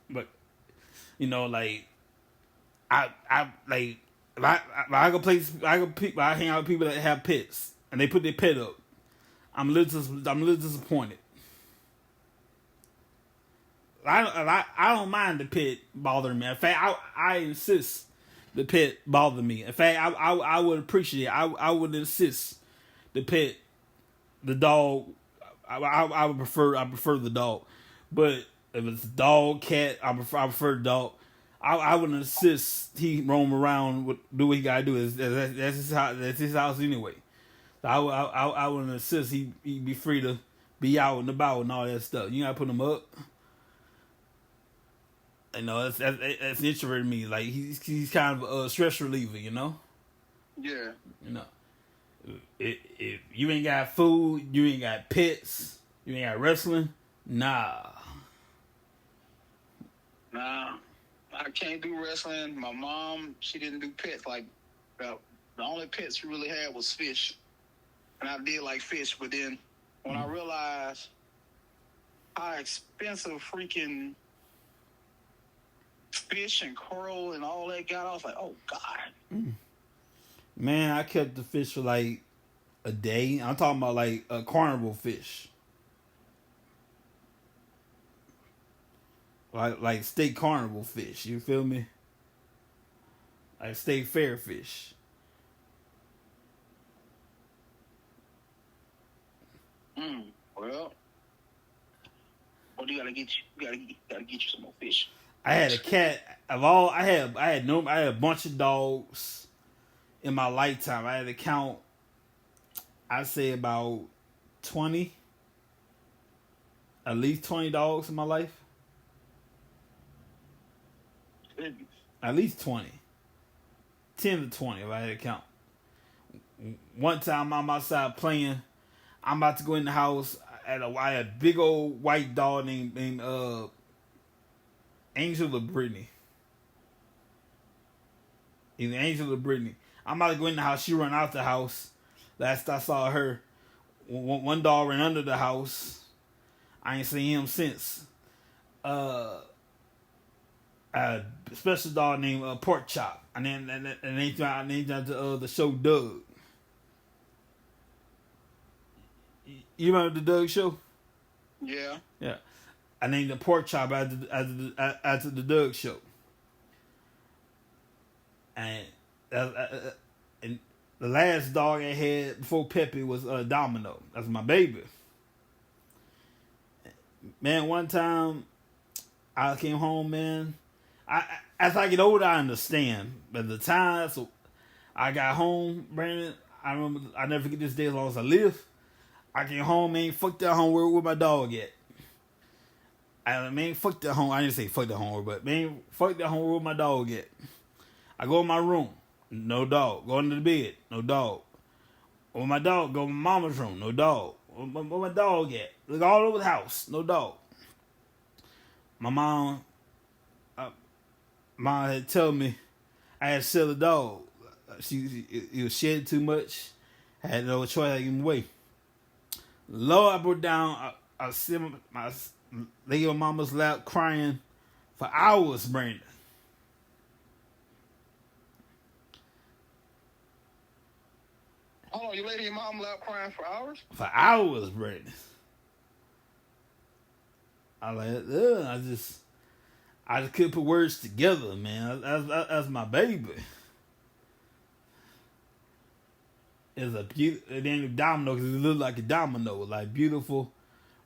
like if I go places, I hang out with people that have pets and they put their pet up. I'm a little disappointed. I don't mind the pet bothering me. In fact, I insist the pet bother me. In fact, I would appreciate. I would insist the dog. I would prefer. I prefer the dog, but If it's dog, cat, I prefer dog. I wouldn't insist he roam around, do what he gotta do. That's his house anyway. So I wouldn't insist he be free to be out and about and all that stuff. You gotta put him up. You know, that's interesting to me. Like he's kind of a stress reliever. You know. Yeah. You know, if you ain't got food, you ain't got pets, you ain't got wrestling, nah. Nah, I can't do wrestling. My mom, she didn't do pets. Like, the only pets we really had was fish. And I did like fish, but then when I realized how expensive freaking fish and coral and all that got, I was like, oh, God. Man, I kept the fish for like a day. I'm talking about like a carnival fish. Like state carnival fish, you feel me? Like state fair fish. Well, what do you gotta get you? Gotta get you some more fish. I had a cat. I had a bunch of dogs in my lifetime. I had to count. I'd say about 20, at least 20 dogs in my life. Goodness. At least 20. 10 to 20 if I had to count. One time I'm outside playing. I'm about to go in the house. I had a big old white dog named Angel of Brittany. Either Angel or Brittany. I'm about to go in the house. She run out the house. Last I saw her, one dog ran under the house. I ain't seen him since. A special dog named Pork Chop. And then named the show Doug. You remember the Doug show? Yeah. Yeah. I named the Pork Chop after the Doug show. And the last dog I had before Pepe was Domino. That's my baby. Man, one time I came home, man. As I get older, I understand. But the time, so I got home, Brandon. I remember. I never forget this day as long as I live. I came home, man. Fuck that home. Where my dog at? Fuck that home. I didn't say fuck that home, but man, fuck that home. Where my dog at? I go in my room, no dog. Go under the bed, no dog. Where my dog? Go in my mama's room, no dog. Where my dog at? Look all over the house, no dog. My mom had told me I had to sell the dog. It was shedding too much. I had no choice. I gave him away. Lord, I broke down. I sit lay on mama's lap crying for hours, Brandon. Hold on, you laid in your mom's lap crying for hours? For hours, Brandon. I just couldn't put words together, man. That's my baby. It's a beautiful. It ain't a domino because it looked like a domino, like beautiful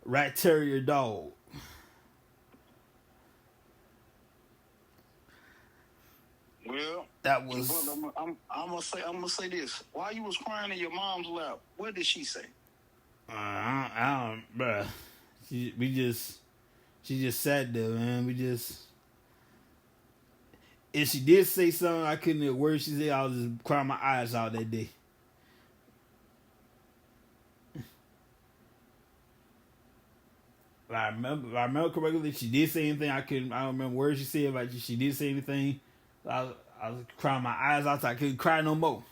rat terrier dog. Well, that was. I'm gonna say this. While you was crying in your mom's lap, what did she say? I don't, bruh. She just sat there, man. If she did say something, I couldn't hear words she said. I was just crying my eyes out that day. I remember correctly. If she did say anything, I don't remember words she said. Like she did say anything, I was crying my eyes out. So I couldn't cry no more.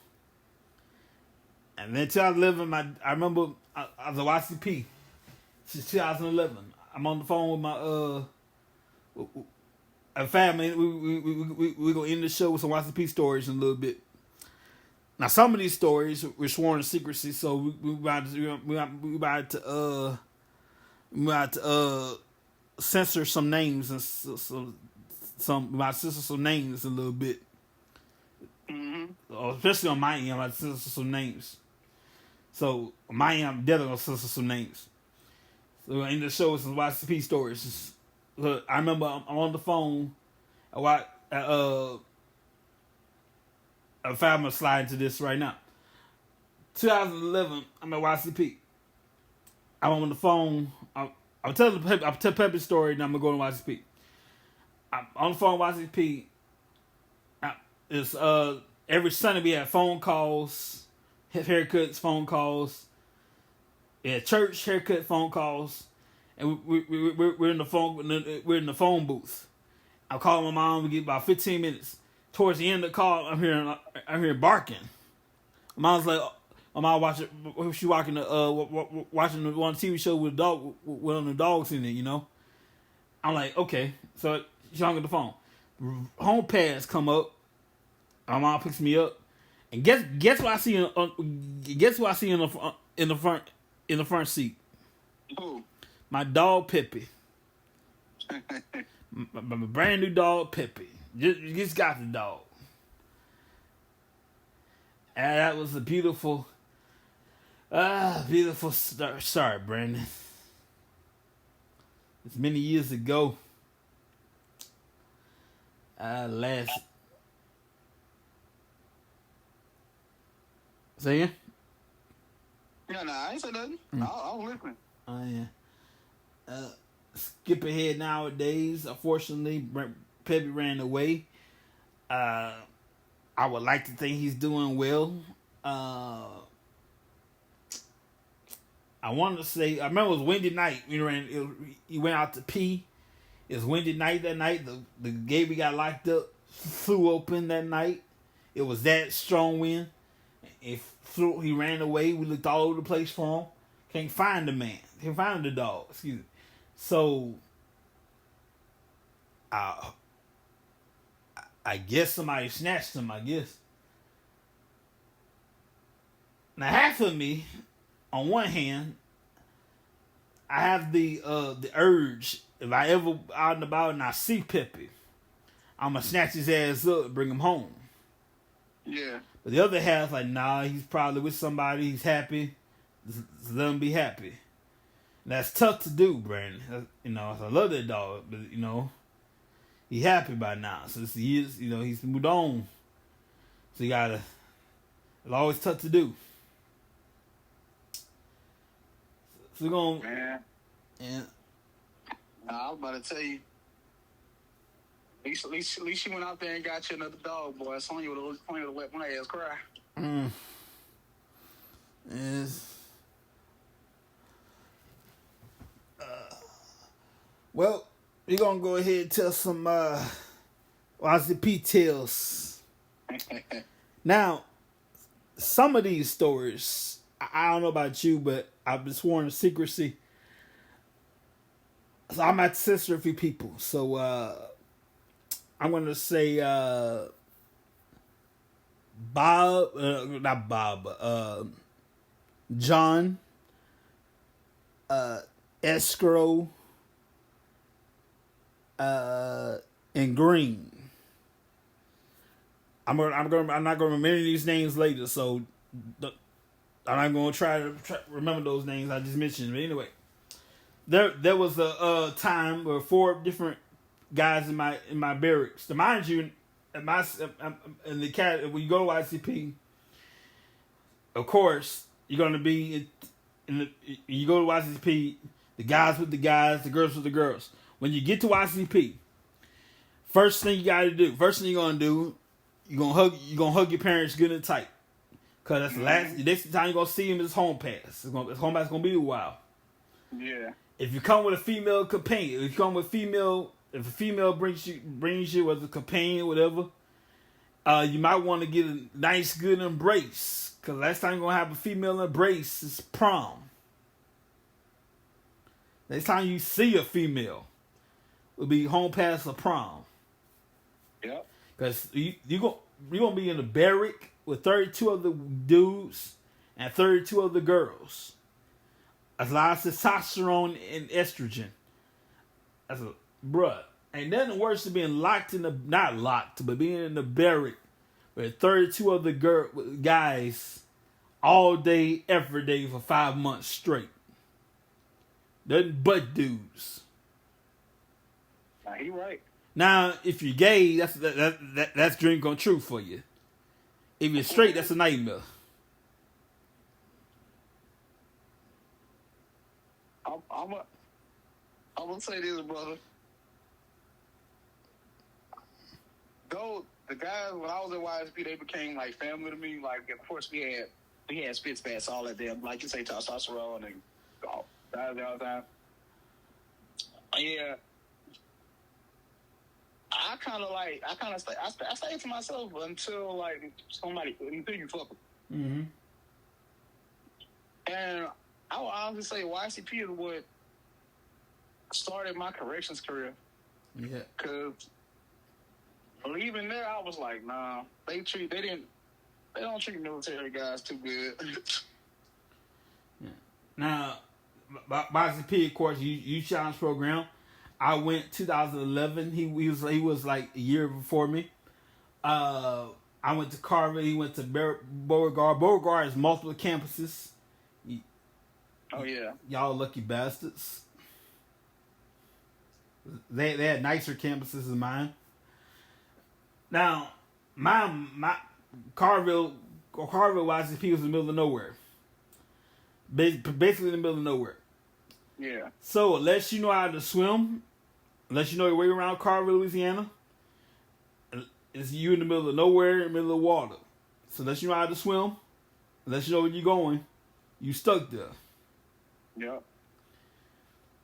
And then I remember I was a YCP since 2011. I'm on the phone with my a family. We gonna end the show with some YCP stories in a little bit. Now some of these stories were sworn to secrecy, so we about to censor some names and censor some names a little bit. Mm-hmm. Especially on my end, I censor some names. So my end, I'm definitely gonna censor some names. So we're gonna end the show with some YCP stories. look, I remember I'm on the phone. If I'm gonna slide into this right now. 2011, I'm at YCP. I'm on the phone. I'm telling Pepe's story, and I'm gonna go to YCP. I'm on the phone with YCP. It's every Sunday we had phone calls, haircuts, phone calls. Yeah, church haircut, phone calls, and we're in the phone booth. I'm calling my mom. We get about 15 minutes. Towards the end of the call, I'm hearing barking. My mom watching watching one TV show with a dog with one of the dogs in it. You know, I'm like, okay. So she hung up the phone. Home pads come up. My mom picks me up, and guess what I see in the front seat. Who? My dog Pepe. my brand new dog Pepe. Just got the dog. And that was a beautiful start. Sorry, Brandon. It's many years ago. Last. Say again? Yeah, I ain't said nothing. I was listening. Oh, yeah. Skip ahead nowadays. Unfortunately, Pepe ran away. I would like to think he's doing well. I wanted to say, I remember it was windy night. He went out to pee. It was windy night that night. The gate we got locked up flew open that night. It was that strong wind. He ran away. We looked all over the place for him. Can't find the man. Can't find the dog. Excuse me. So, I guess somebody snatched him. I guess. Now, half of me, on one hand, I have the urge. If I ever out and about and I see Pepe, I'm gonna snatch his ass up and bring him home. Yeah. But the other half, like, nah, he's probably with somebody. He's happy. Just let him be happy. And that's tough to do, Brandon. You know, I love that dog, but you know, he happy by now. So he is, you know, he's moved on. So you gotta. It's always tough to do. So we're gonna. Man. Yeah. I was about to tell you. At least she went out there and got you another dog, boy. Sonya would have let my ass cry. Yes. Well, we're gonna go ahead and tell some YCP tales. Now, some of these stories, I don't know about you, but I've been sworn to secrecy. So I'm at sister a few people. So I'm gonna say Bob, not Bob, John, Escrow, and Green. I'm not gonna remember these names later, so I'm not gonna try to remember those names I just mentioned. But anyway, there was a time where 4 different guys in my barracks. To mind you, in the cat when you go to ICP, of course you're gonna be you go to ICP. The guys with the guys, the girls with the girls. When you get to ICP, first thing you're gonna do, you're gonna hug your parents good and tight, cause that's the next time you're gonna see him is home pass. Home pass gonna be a while. Yeah. If you come with a female companion, if a female brings you as a companion, whatever, you might want to get a nice good embrace, cause last time you're gonna have a female embrace is prom. Next time you see a female, will be home pass or prom. Yep. Because you're gonna be in a barrack with 32 other dudes and 32 other girls. That's a lot of testosterone and estrogen. Bruh, ain't nothing worse than being not locked, but being in the barrack with 32 other guys all day, every day for 5 months straight. Nothing but dudes. Nah, he right. Now, if you're gay, that's dream come true for you. If you're straight, that's a nightmare. I'm gonna say this, brother. Though the guys when I was at YSP, they became like family to me. Like, of course, we had spit spats, all that damn, like you say, testosterone and all that all the time. Yeah, I stayed to myself until like until you fuck with. Mm-hmm. And I would honestly say YCP is what started my corrections career. Yeah. Cause leaving there, I was like, nah, they don't treat military guys too good. Yeah. Now, YCP, of course, youth challenge program. I went 2011. He was like a year before me. I went to Carver. He went to Beauregard. Beauregard has multiple campuses. Oh yeah, y'all lucky bastards. They had nicer campuses than mine. Now, my Carville YCP was in the middle of nowhere. Basically in the middle of nowhere. Yeah. So unless you know how to swim, unless you know your way around Carville, Louisiana, it's you in the middle of nowhere, in the middle of water. So unless you know how to swim, unless you know where you're going, you stuck there. Yep.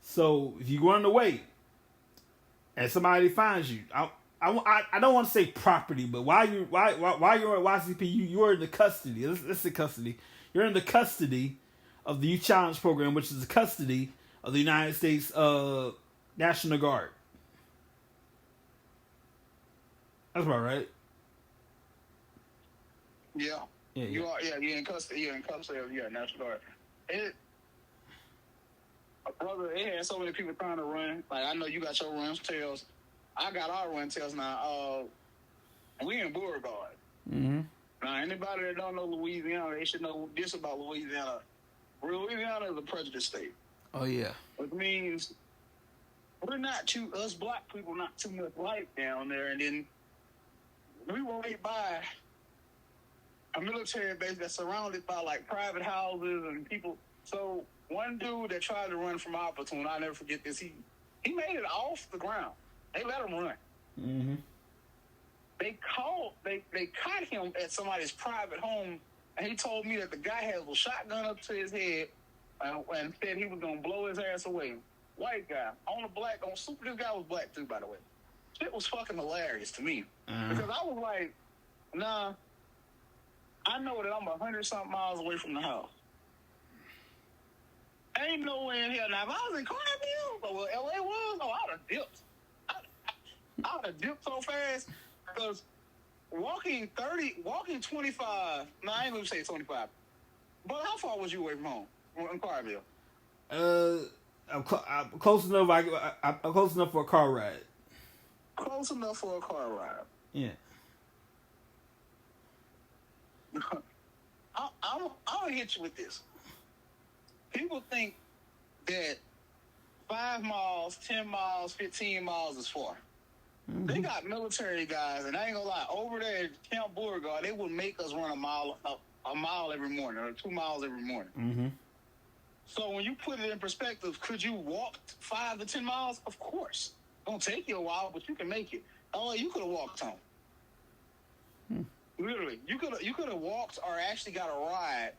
So if you're going away and somebody finds you, I don't want to say property, but while you're at YCP, you're in the custody. Let's say custody. You're in the custody of the Youth Challenge Program, which is the custody of the United States National Guard. That's about right. Yeah. Yeah. You are. Yeah. You're in custody. You're in custody of National Guard. Brother, it had so many people trying to run. Like, I know you got your run tails. I got our run tails now. We in Beauregard. Mm-hmm. Now, anybody that don't know Louisiana, they should know this about Louisiana. Louisiana is a prejudice state. Oh, yeah. Which means us black people, not too much life down there. And then we were right by a military base that's surrounded by, like, private houses and people. So one dude that tried to run from our platoon, I'll never forget this, he made it off the ground. They let him run. Mm-hmm. They caught him at somebody's private home, and he told me that the guy had a shotgun up to his head and said he was going to blow his ass away. White guy, on a black, on super, this guy was black too, by the way. Shit was fucking hilarious to me. Because I was like, nah, I know that I'm 100-something miles away from the house. Ain't no way in hell. Now, if I was in Carville, or where LA was, I'd have dipped. I'd have dipped so fast, because walking 25, no, I ain't going to say 25, but how far was you away from home in Carville? I'm close enough. I'm close enough for a car ride. Close enough for a car ride. Yeah. I'm going to hit you with this. People think that 5 miles, 10 miles, 15 miles is far. Mm-hmm. They got military guys, and I ain't gonna lie, over there at Camp Beauregard, they would make us run a mile every morning, or 2 miles every morning. Mm-hmm. So when you put it in perspective, could you walk 5 to 10 miles? Of course. It's gonna take you a while, but you can make it. Oh, you could have walked home. Literally, you could have walked, or actually got a ride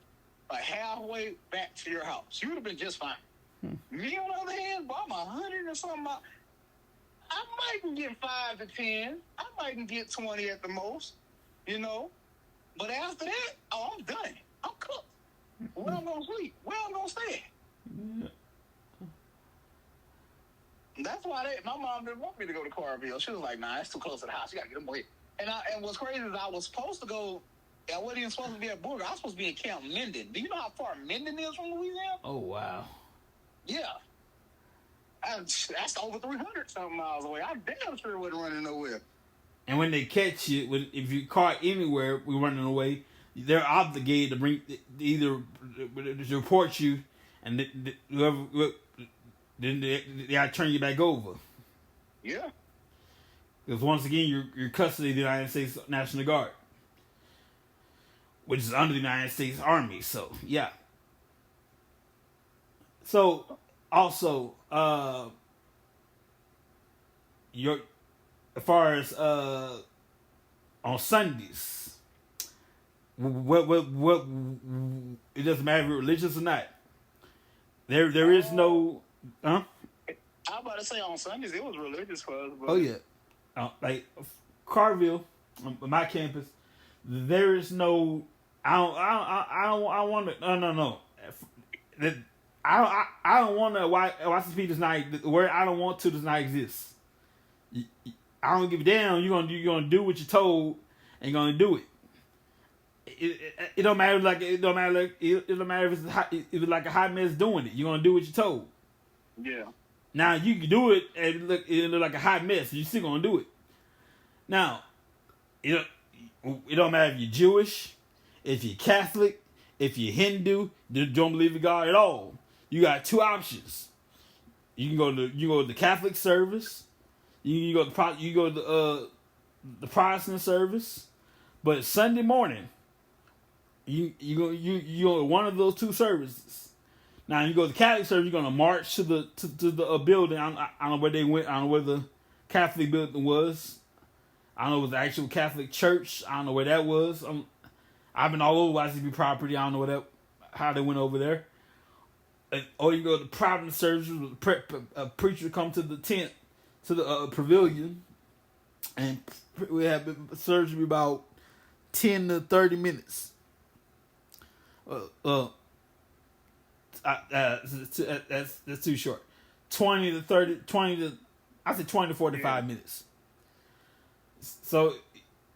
like halfway back to your house. You would have been just fine. Me, on the other hand, I'm 100 or something. I might can get 5 to 10. I might can get 20 at the most, you know. But after that, I'm done. I'm cooked. Where I'm going to sleep? Where I'm going to stay? Yeah. That's why my mom didn't want me to go to Carville. She was like, nah, it's too close to the house. You got to get them away. And what's crazy is I was supposed to go, I wasn't even supposed to be at Bourga. I was supposed to be in Camp Minden. Do you know how far Minden is from Louisiana? Oh, wow. Yeah. That's over 300-something miles away. I damn sure wasn't running nowhere. And when they catch you, if you caught anywhere, we're running away, they're obligated to either report you, and whoever, then they got to turn you back over. Yeah. Because once again, you're custody of the United States National Guard, which is under the United States Army. So yeah. So also, your as far as on Sundays, what it doesn't matter if you're religious or not. There is no, huh? I was about to say on Sundays it was religious for us. But... Oh yeah, like Carville, my campus, there is no. I want to. No. I don't want to. YCP does not. Where I don't want to does not exist. I don't give a damn. You're gonna do what you're told, and you're gonna do it. It don't matter. It don't matter if it's like a hot mess doing it. You're gonna do what you're told. Yeah. Now you can do it and it look like a hot mess. You're still gonna do it. Now, it don't matter if you're Jewish, if you're Catholic, if you're Hindu, don't believe in God at all. You got two options. You can go to the Catholic service. You go to the Protestant service. But Sunday morning, you go to one of those two services. Now you go to the Catholic service, you're gonna march to the building. I don't know where they went. I don't know where the Catholic building was. I don't know if it was the actual Catholic church. I don't know where that was. I've been all over YCP property. I don't know how they went over there. Or you go to the Providence service. A preacher come to the tent, to the pavilion, and we have surgery about 10 to 30 minutes. That's too short. 20 to 45 minutes. So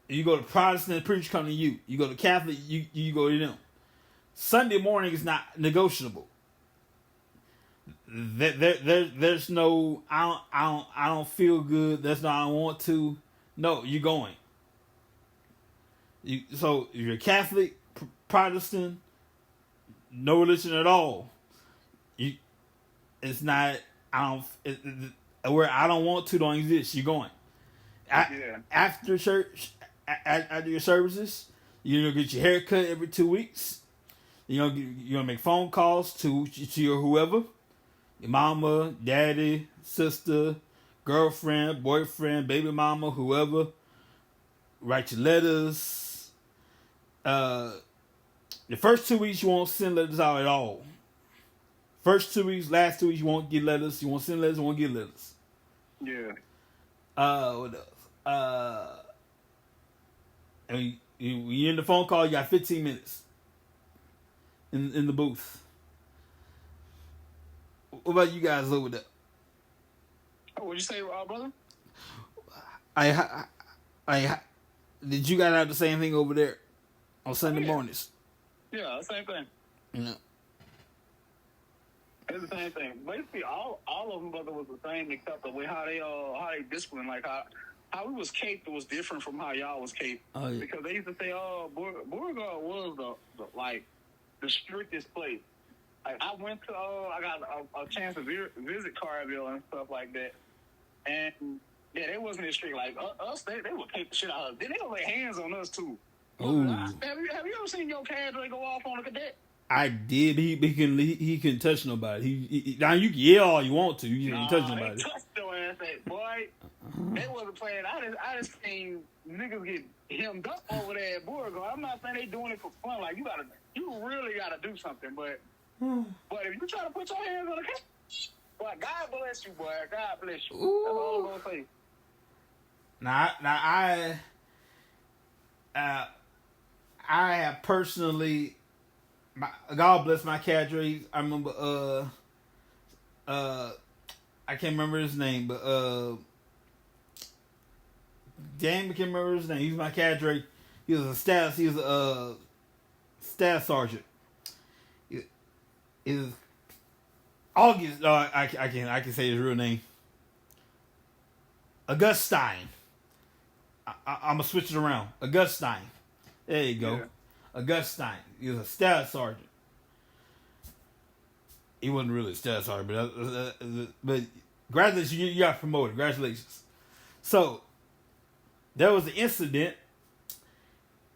you go to Protestant, preacher come to you. You go to Catholic, you go to them. Sunday morning is not negotiable. There's no I don't feel good. That's not I don't want to. No, you're going. So if you're Catholic, Protestant, no religion at all. It's not. Where I don't want to don't exist. You're going. After church, after your services, you're gonna get your hair cut every 2 weeks. You're gonna make phone calls to your whoever, your mama, daddy, sister, girlfriend, boyfriend, baby mama, whoever. Write your letters. The first 2 weeks you won't send letters out at all. First 2 weeks, last 2 weeks you won't get letters. You won't send letters, you won't get letters. Yeah. What else? And you end the phone call, you got 15 minutes in the booth. What about you guys over there? What'd you say, brother? I did you guys have the same thing over there on Sunday mornings? Yeah, same thing. Yeah. It's the same thing. Basically, all of them, brother, was the same except the way how they discipline, like how we was caped was different from how y'all was caped. Oh, yeah. Because they used to say, Beauregard was the strictest place. Like I went to, I got a chance to visit Carville and stuff like that, and yeah, they wasn't as strict. Like us, they would cape the shit out of us. Then they would lay hands on us too. Ooh. Have you ever seen your cadre go off on a cadet? I did. He couldn't touch nobody. He now you can yell all you want to. You can't touch nobody. They touched your ass, boy. They wasn't playing. I just seen niggas get hemmed up over there at Beauregard. I'm not saying they doing it for fun. Like you really gotta do something. But if you try to put your hands on the case, boy, God bless you, boy. God bless you. Ooh. That's all I'm gonna say. Now I have personally. God bless my cadre. I remember I can't remember his name, but damn, I can't remember his name. He was my cadre. He was a staff sergeant. Is August? I can say his real name. Augustine. I'm gonna switch it around. Augustine. There you go. Yeah. Augustine. He was a staff sergeant. He wasn't really a staff sergeant, but Congratulations, you got promoted. Congratulations. So there was an incident,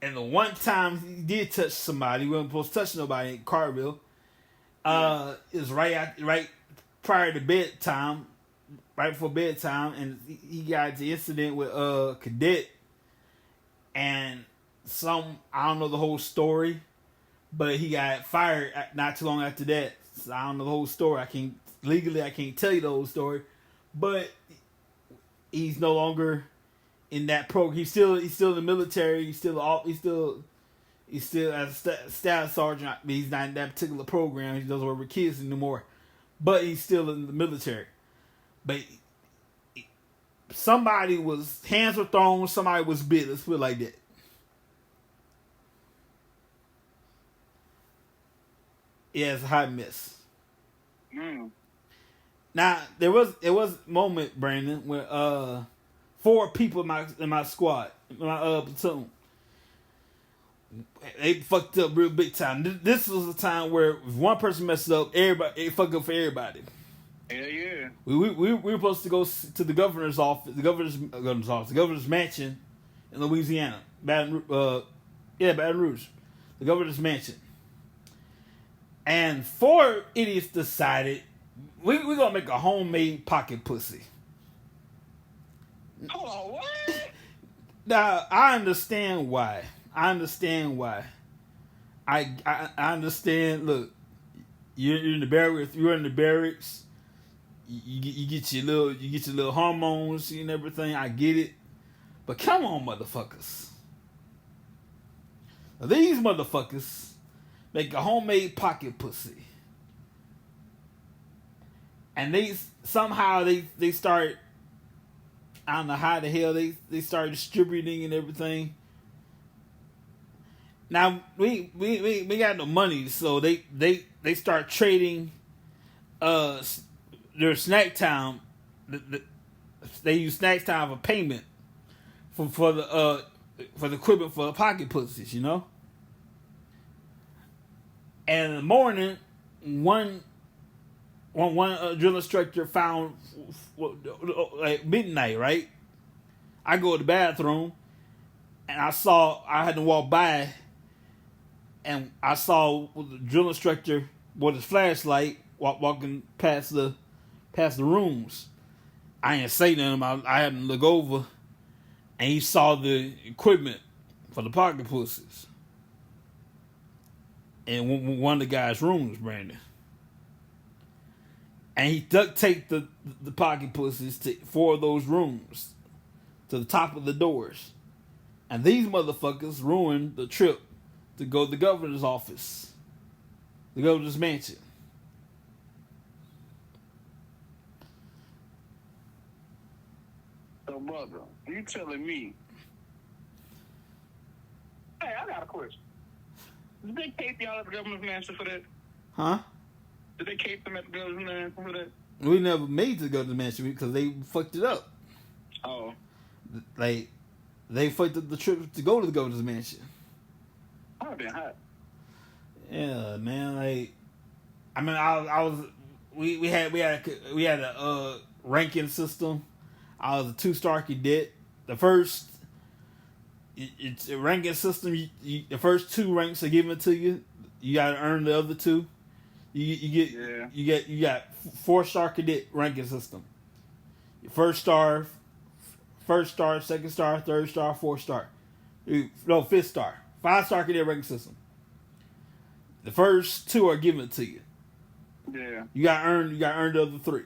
and the one time he did touch somebody, he wasn't supposed to touch nobody in Carville. It was right prior to bedtime, right before bedtime, and he got the incident with cadet, and I don't know the whole story, but he got fired not too long after that. So I don't know the whole story. I can't tell you the whole story, but he's no longer in that program. He's still in the military. He's still as a staff sergeant. He's not in that particular program. He doesn't work with kids anymore, but he's still in the military. But hands were thrown. Somebody was bit. Let's put it like that. Yeah, it's a hot mess. Now it was a moment, Brandon, where 4 people in my squad, in my platoon, they fucked up real big time. This was a time where if one person messed up, it fucked up for everybody. Yeah. We were supposed to go to the governor's office, the governor's mansion in Louisiana, Baton Rouge, the governor's mansion. And 4 idiots decided we're gonna make a homemade pocket pussy. Hold on, what? Now I understand why. I understand. Look, you're in the barracks. You're in the barracks. You get your little hormones and everything. I get it, but come on, motherfuckers. Now, these motherfuckers make a homemade pocket pussy, and they start. I don't know how the hell they start distributing and everything. Now we got no money, so they start trading their snack time. They use snack time for payment for the equipment for the pocket pussies, you know. And in the morning, one drill instructor found like midnight, right? I go to the bathroom, and I had to walk by, and I saw the drill instructor with his flashlight walking past the rooms. I didn't say nothing. I had to look over, and he saw the equipment for the pocket pussies in one of the guys' rooms, Brandon. And he duct taped the pocket pussies to 4 of those rooms to the top of the doors. And these motherfuckers ruined the trip to go to the governor's office, the governor's mansion. So, brother, you telling me? Hey, I got a question. Did they cape y'all at the governor's mansion for that? Huh? Did they cape them at the governor's mansion for that? We never made it to the governor's mansion because they fucked it up. Oh. Like, they fucked up the trip to go to the governor's mansion. I've been hot. Yeah, man. Like, I mean, I was. We had a ranking system. I was a 2-star cadet. The first, it's a ranking system. The first 2 ranks are given to you. You got to earn the other 2. You got 4-star cadet ranking system. First star, second star, third star, 4th star. No, 5th star. 5-star cadet ranking system. The first 2 are given to you. Yeah. You got to earn the other 3.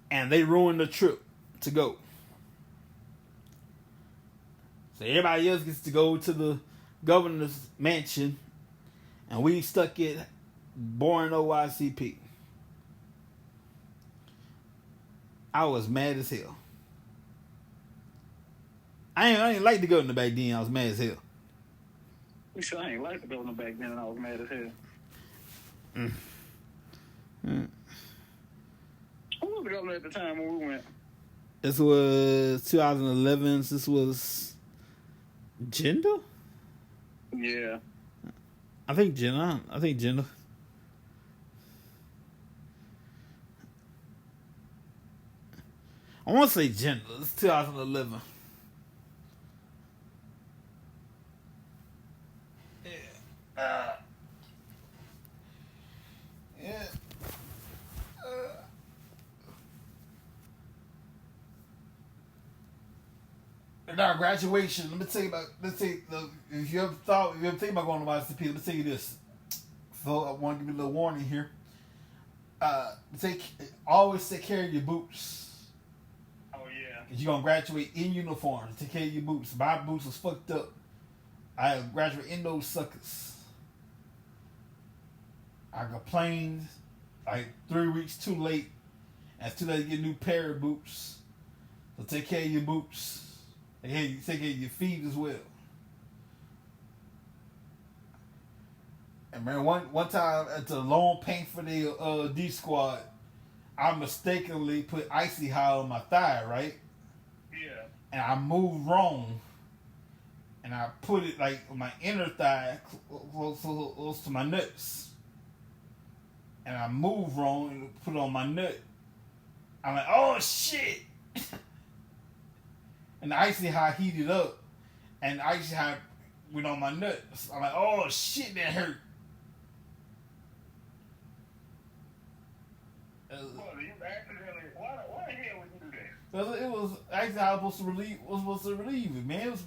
And they ruined the trip to go. So everybody else gets to go to the governor's mansion, and we stuck at boring OYCP. I was mad as hell. I ain't like the governor back then. I was mad as hell. You sure I ain't like the governor back then, and I was mad as hell. Who was the governor at the time when we went? This was 2011. This was Jinder? Yeah. I think Jinder. I want to say gender. It's 2011. Yeah. Yeah. In our graduation, let me tell you about. If you ever think about going to YCP, let me tell you this. So I want to give you a little warning here. Always take care of your boots. Oh yeah. Cause you're gonna graduate in uniform. Take care of your boots. My boots was fucked up. I graduated in those suckers. I complained like 3 weeks too late. And it's too late to get a new pair of boots. So take care of your boots. Take care of your feet as well. And man, one time at the long paint for the D squad, I mistakenly put icy hot on my thigh, right? Yeah. And I moved wrong. And I put it like on my inner thigh close to my nuts. And I moved wrong and put it on my nut. I'm like, oh shit! And the icy hot heated up. And the icy hot went on my nuts. I'm like, oh shit, that hurt. Why the hell would you do that? It was actually I was supposed to relieve it, man.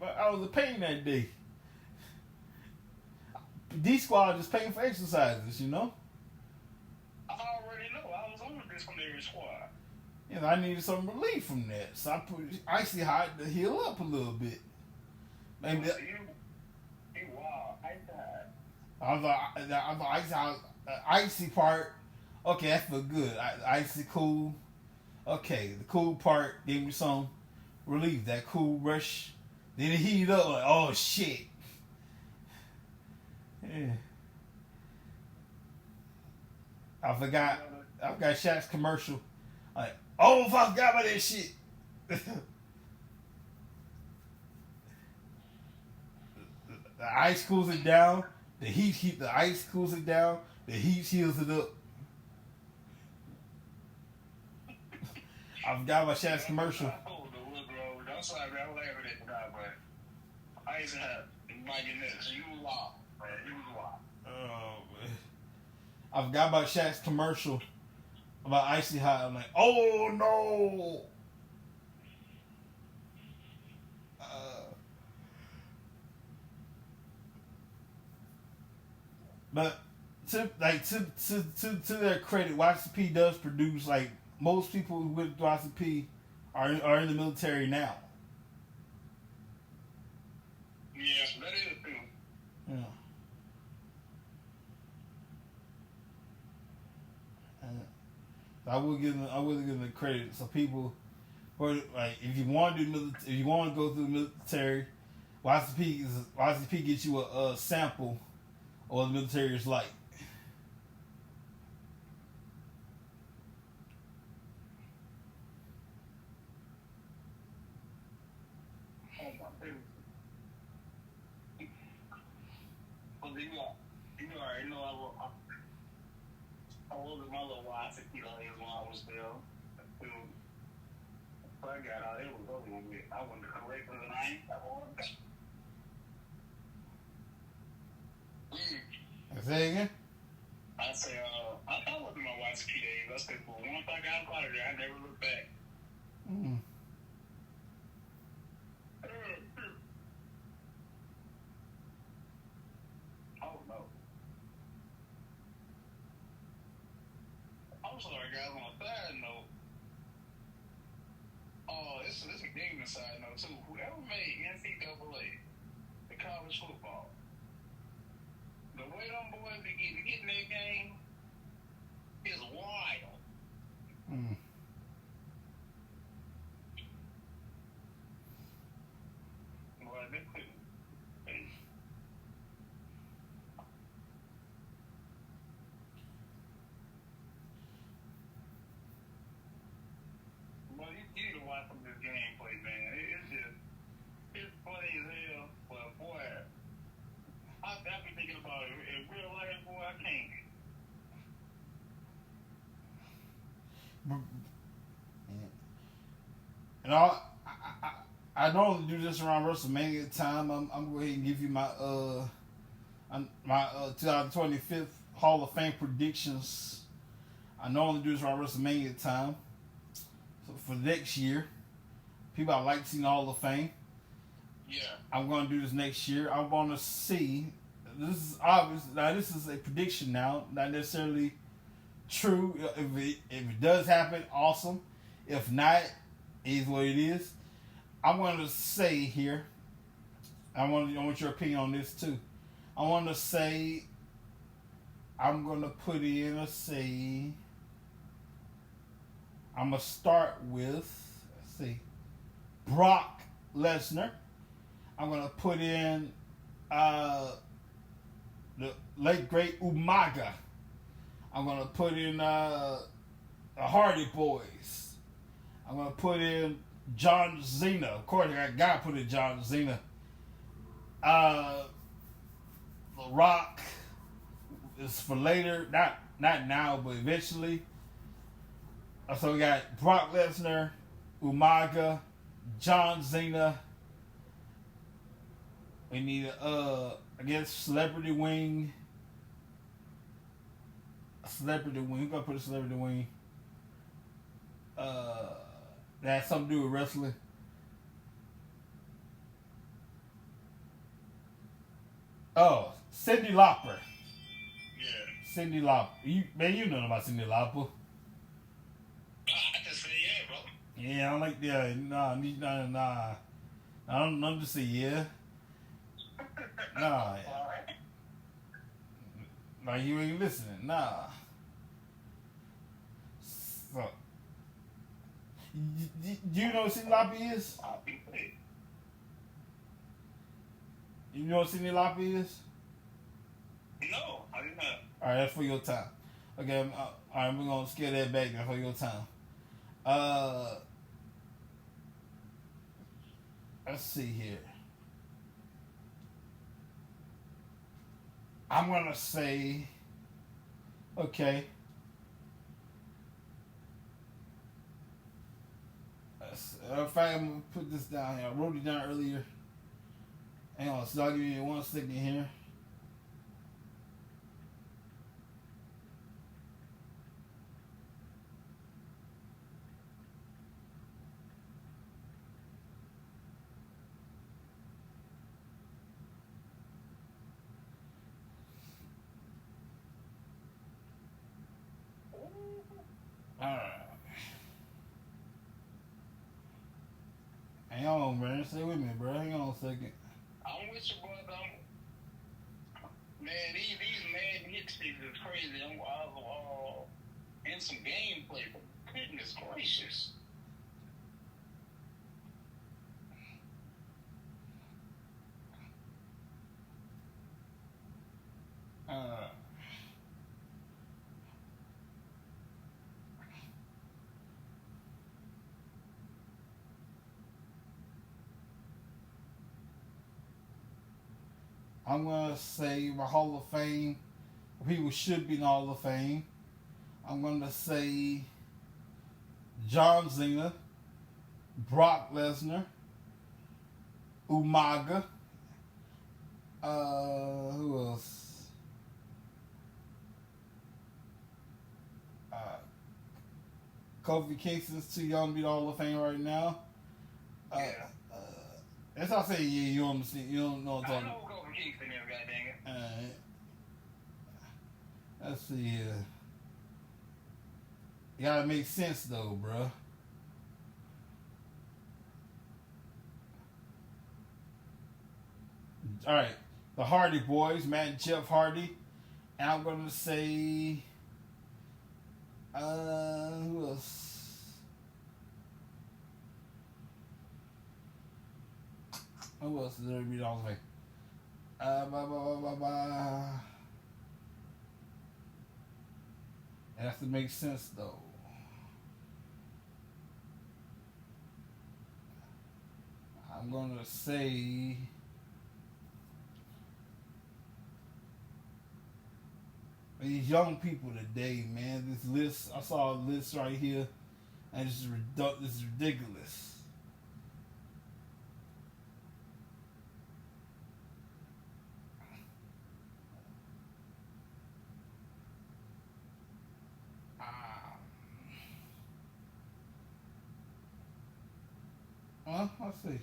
I was in pain that day. D squad just paying for exercises, you know. I already know. I was on the disciplinary squad. You know, I needed some relief from that, so I put icy hot to heal up a little bit. Maybe So you wild. I thought icy part. Okay, that felt good. Icy cool. Okay, the cool part gave me some relief. That cool rush. Then it heated up like, oh shit. Yeah. I forgot Shaq's commercial. Like, oh, I forgot about that shit. The ice cools it down. The ice cools it down. The heat heals it up. I forgot about Shaq's commercial. I'm sorry, man. I'm laughing at that, but I used to have my goodness. You was wild, man. You was wild. Oh man. I forgot about Shaq's commercial about icy hot. I'm like, oh no. But to their credit, YCP does produce like most people with YCP are in the military now. Yeah, that is true. Yeah. I will give them the credit. So people, or like if you want to do if you want to go through the military, YCP gets you a sample of what the military is like. I was my little YCP days when I was there. I got out, it was over with. I went to correct for the night. Say again? I say, I was in my YCP days. I said, well, once I got out of there, I never looked back. Mm. Oh no. I'm sorry, guys. On a side note, this is a gaming side note too. Whoever made NCAA, the college football, the way them boys be getting that game is wild. Mm. Well, they couldn't. But you need to watch some of this gameplay, man. It's funny as hell. But boy, I be thinking about it. In real life, boy, I can't. And I normally do this around WrestleMania time. I'm going to go ahead and give you my 2025 Hall of Fame predictions. I normally do this around WrestleMania time. So for next year, people I like to see in the Hall of Fame. Yeah. I'm going to do this next year. I want to see. This is obvious. Now this is a prediction now, not necessarily true. If it does happen, awesome. If not, it is what it is. I'm going to say here. I want your opinion on this too. I want to say. I'm going to put in. Let's see. I'm going to start with. Let's see. Brock Lesnar. I'm going to put in. The late great Umaga. I'm gonna put in the Hardy Boys. I'm gonna put in John Cena. Of course, I gotta put in John Cena. The Rock is for later, not now, but eventually. So we got Brock Lesnar, Umaga, John Cena. We need I guess Celebrity Wing. Celebrity Wing. Who's gonna put a Celebrity Wing? That has something to do with wrestling. Oh, Cyndi Lauper. Yeah. Cyndi Lauper. You know about Cyndi Lauper. I can say yeah, bro. Yeah, I don't like that. Nah. I don't just say yeah. Nah. Like you ain't listening. Nah. So, you know what Cyndi Lauper is? You know what Cyndi Lauper is? No, I did not. Alright, that's for your time. Okay, alright, we're gonna scale that back now for your time. Let's see here. I'm gonna say, okay. In fact, I'm gonna put this down here. I wrote it down earlier. Hang on, so I'll give you 1 second here. Alright. Hang on, man. Stay with me, bro. Hang on a second. I'm with you, brother. Man, these man hits is crazy. I'm in some gameplay, but goodness gracious. I'm gonna say my Hall of Fame. People should be in the Hall of Fame. I'm gonna say John Cena, Brock Lesnar, Umaga. Who else? Kofi Kingston's too young to be the Hall of Fame right now. Yeah. That's how I say yeah. You don't understand. You don't know what I'm I talking know about. who Kofi Kingston is, goddamn it. Let's see here. You gotta make sense though, bro. All right, the Hardy Boys, Matt and Jeff Hardy, and I'm gonna say, who else? Who else is there to be the Hall of Fame? It has to make sense though. I'm gonna say these young people today, man. This list, I saw a list right here, and this is ridiculous. Let's see.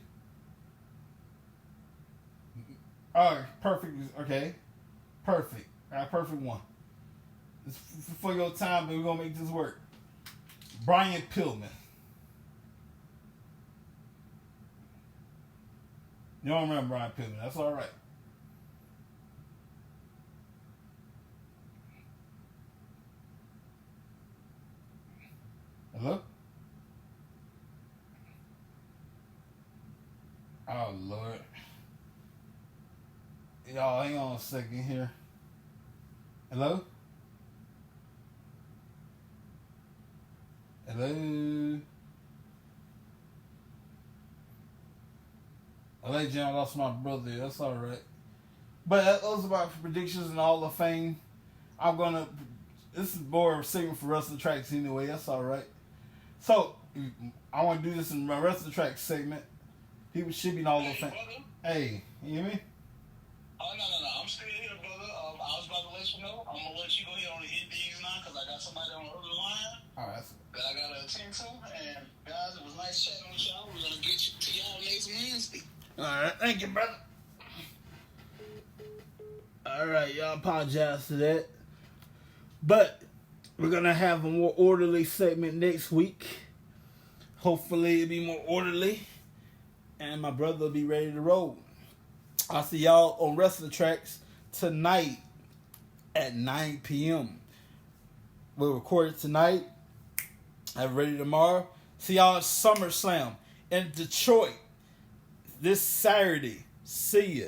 All right, perfect. Okay, perfect. All right, perfect one. It's for your time, but we're gonna make this work. Brian Pillman. You don't remember Brian Pillman? That's all right. Hello? Oh, Lord. Y'all, hang on a second here. Hello? Hello? Ladies and gentlemen, I lost my brother. That's all right. But those are my predictions in the Hall of Fame. This is more of a segment for Wrestling Tracks anyway. That's all right. So, I want to do this in my Wrestling Tracks segment. People should be in the Hall of Fame. Brother. Hey, you hear me? Oh, no. I'm still here, brother. I was about to let you know. I'm going to let you go ahead on the hit these now because I got somebody on the other line. All right. That I got to attend to. And, guys, it was nice chatting with y'all. We're going to get you to y'all next Wednesday. All right. Thank you, brother. All right. Y'all apologize for that. But we're going to have a more orderly segment next week. Hopefully it'll be more orderly. And my brother will be ready to roll. I'll see y'all on Wrestling Tracks tonight at 9 p.m. We'll record it tonight. Have it ready tomorrow. See y'all at SummerSlam in Detroit this Saturday. See ya.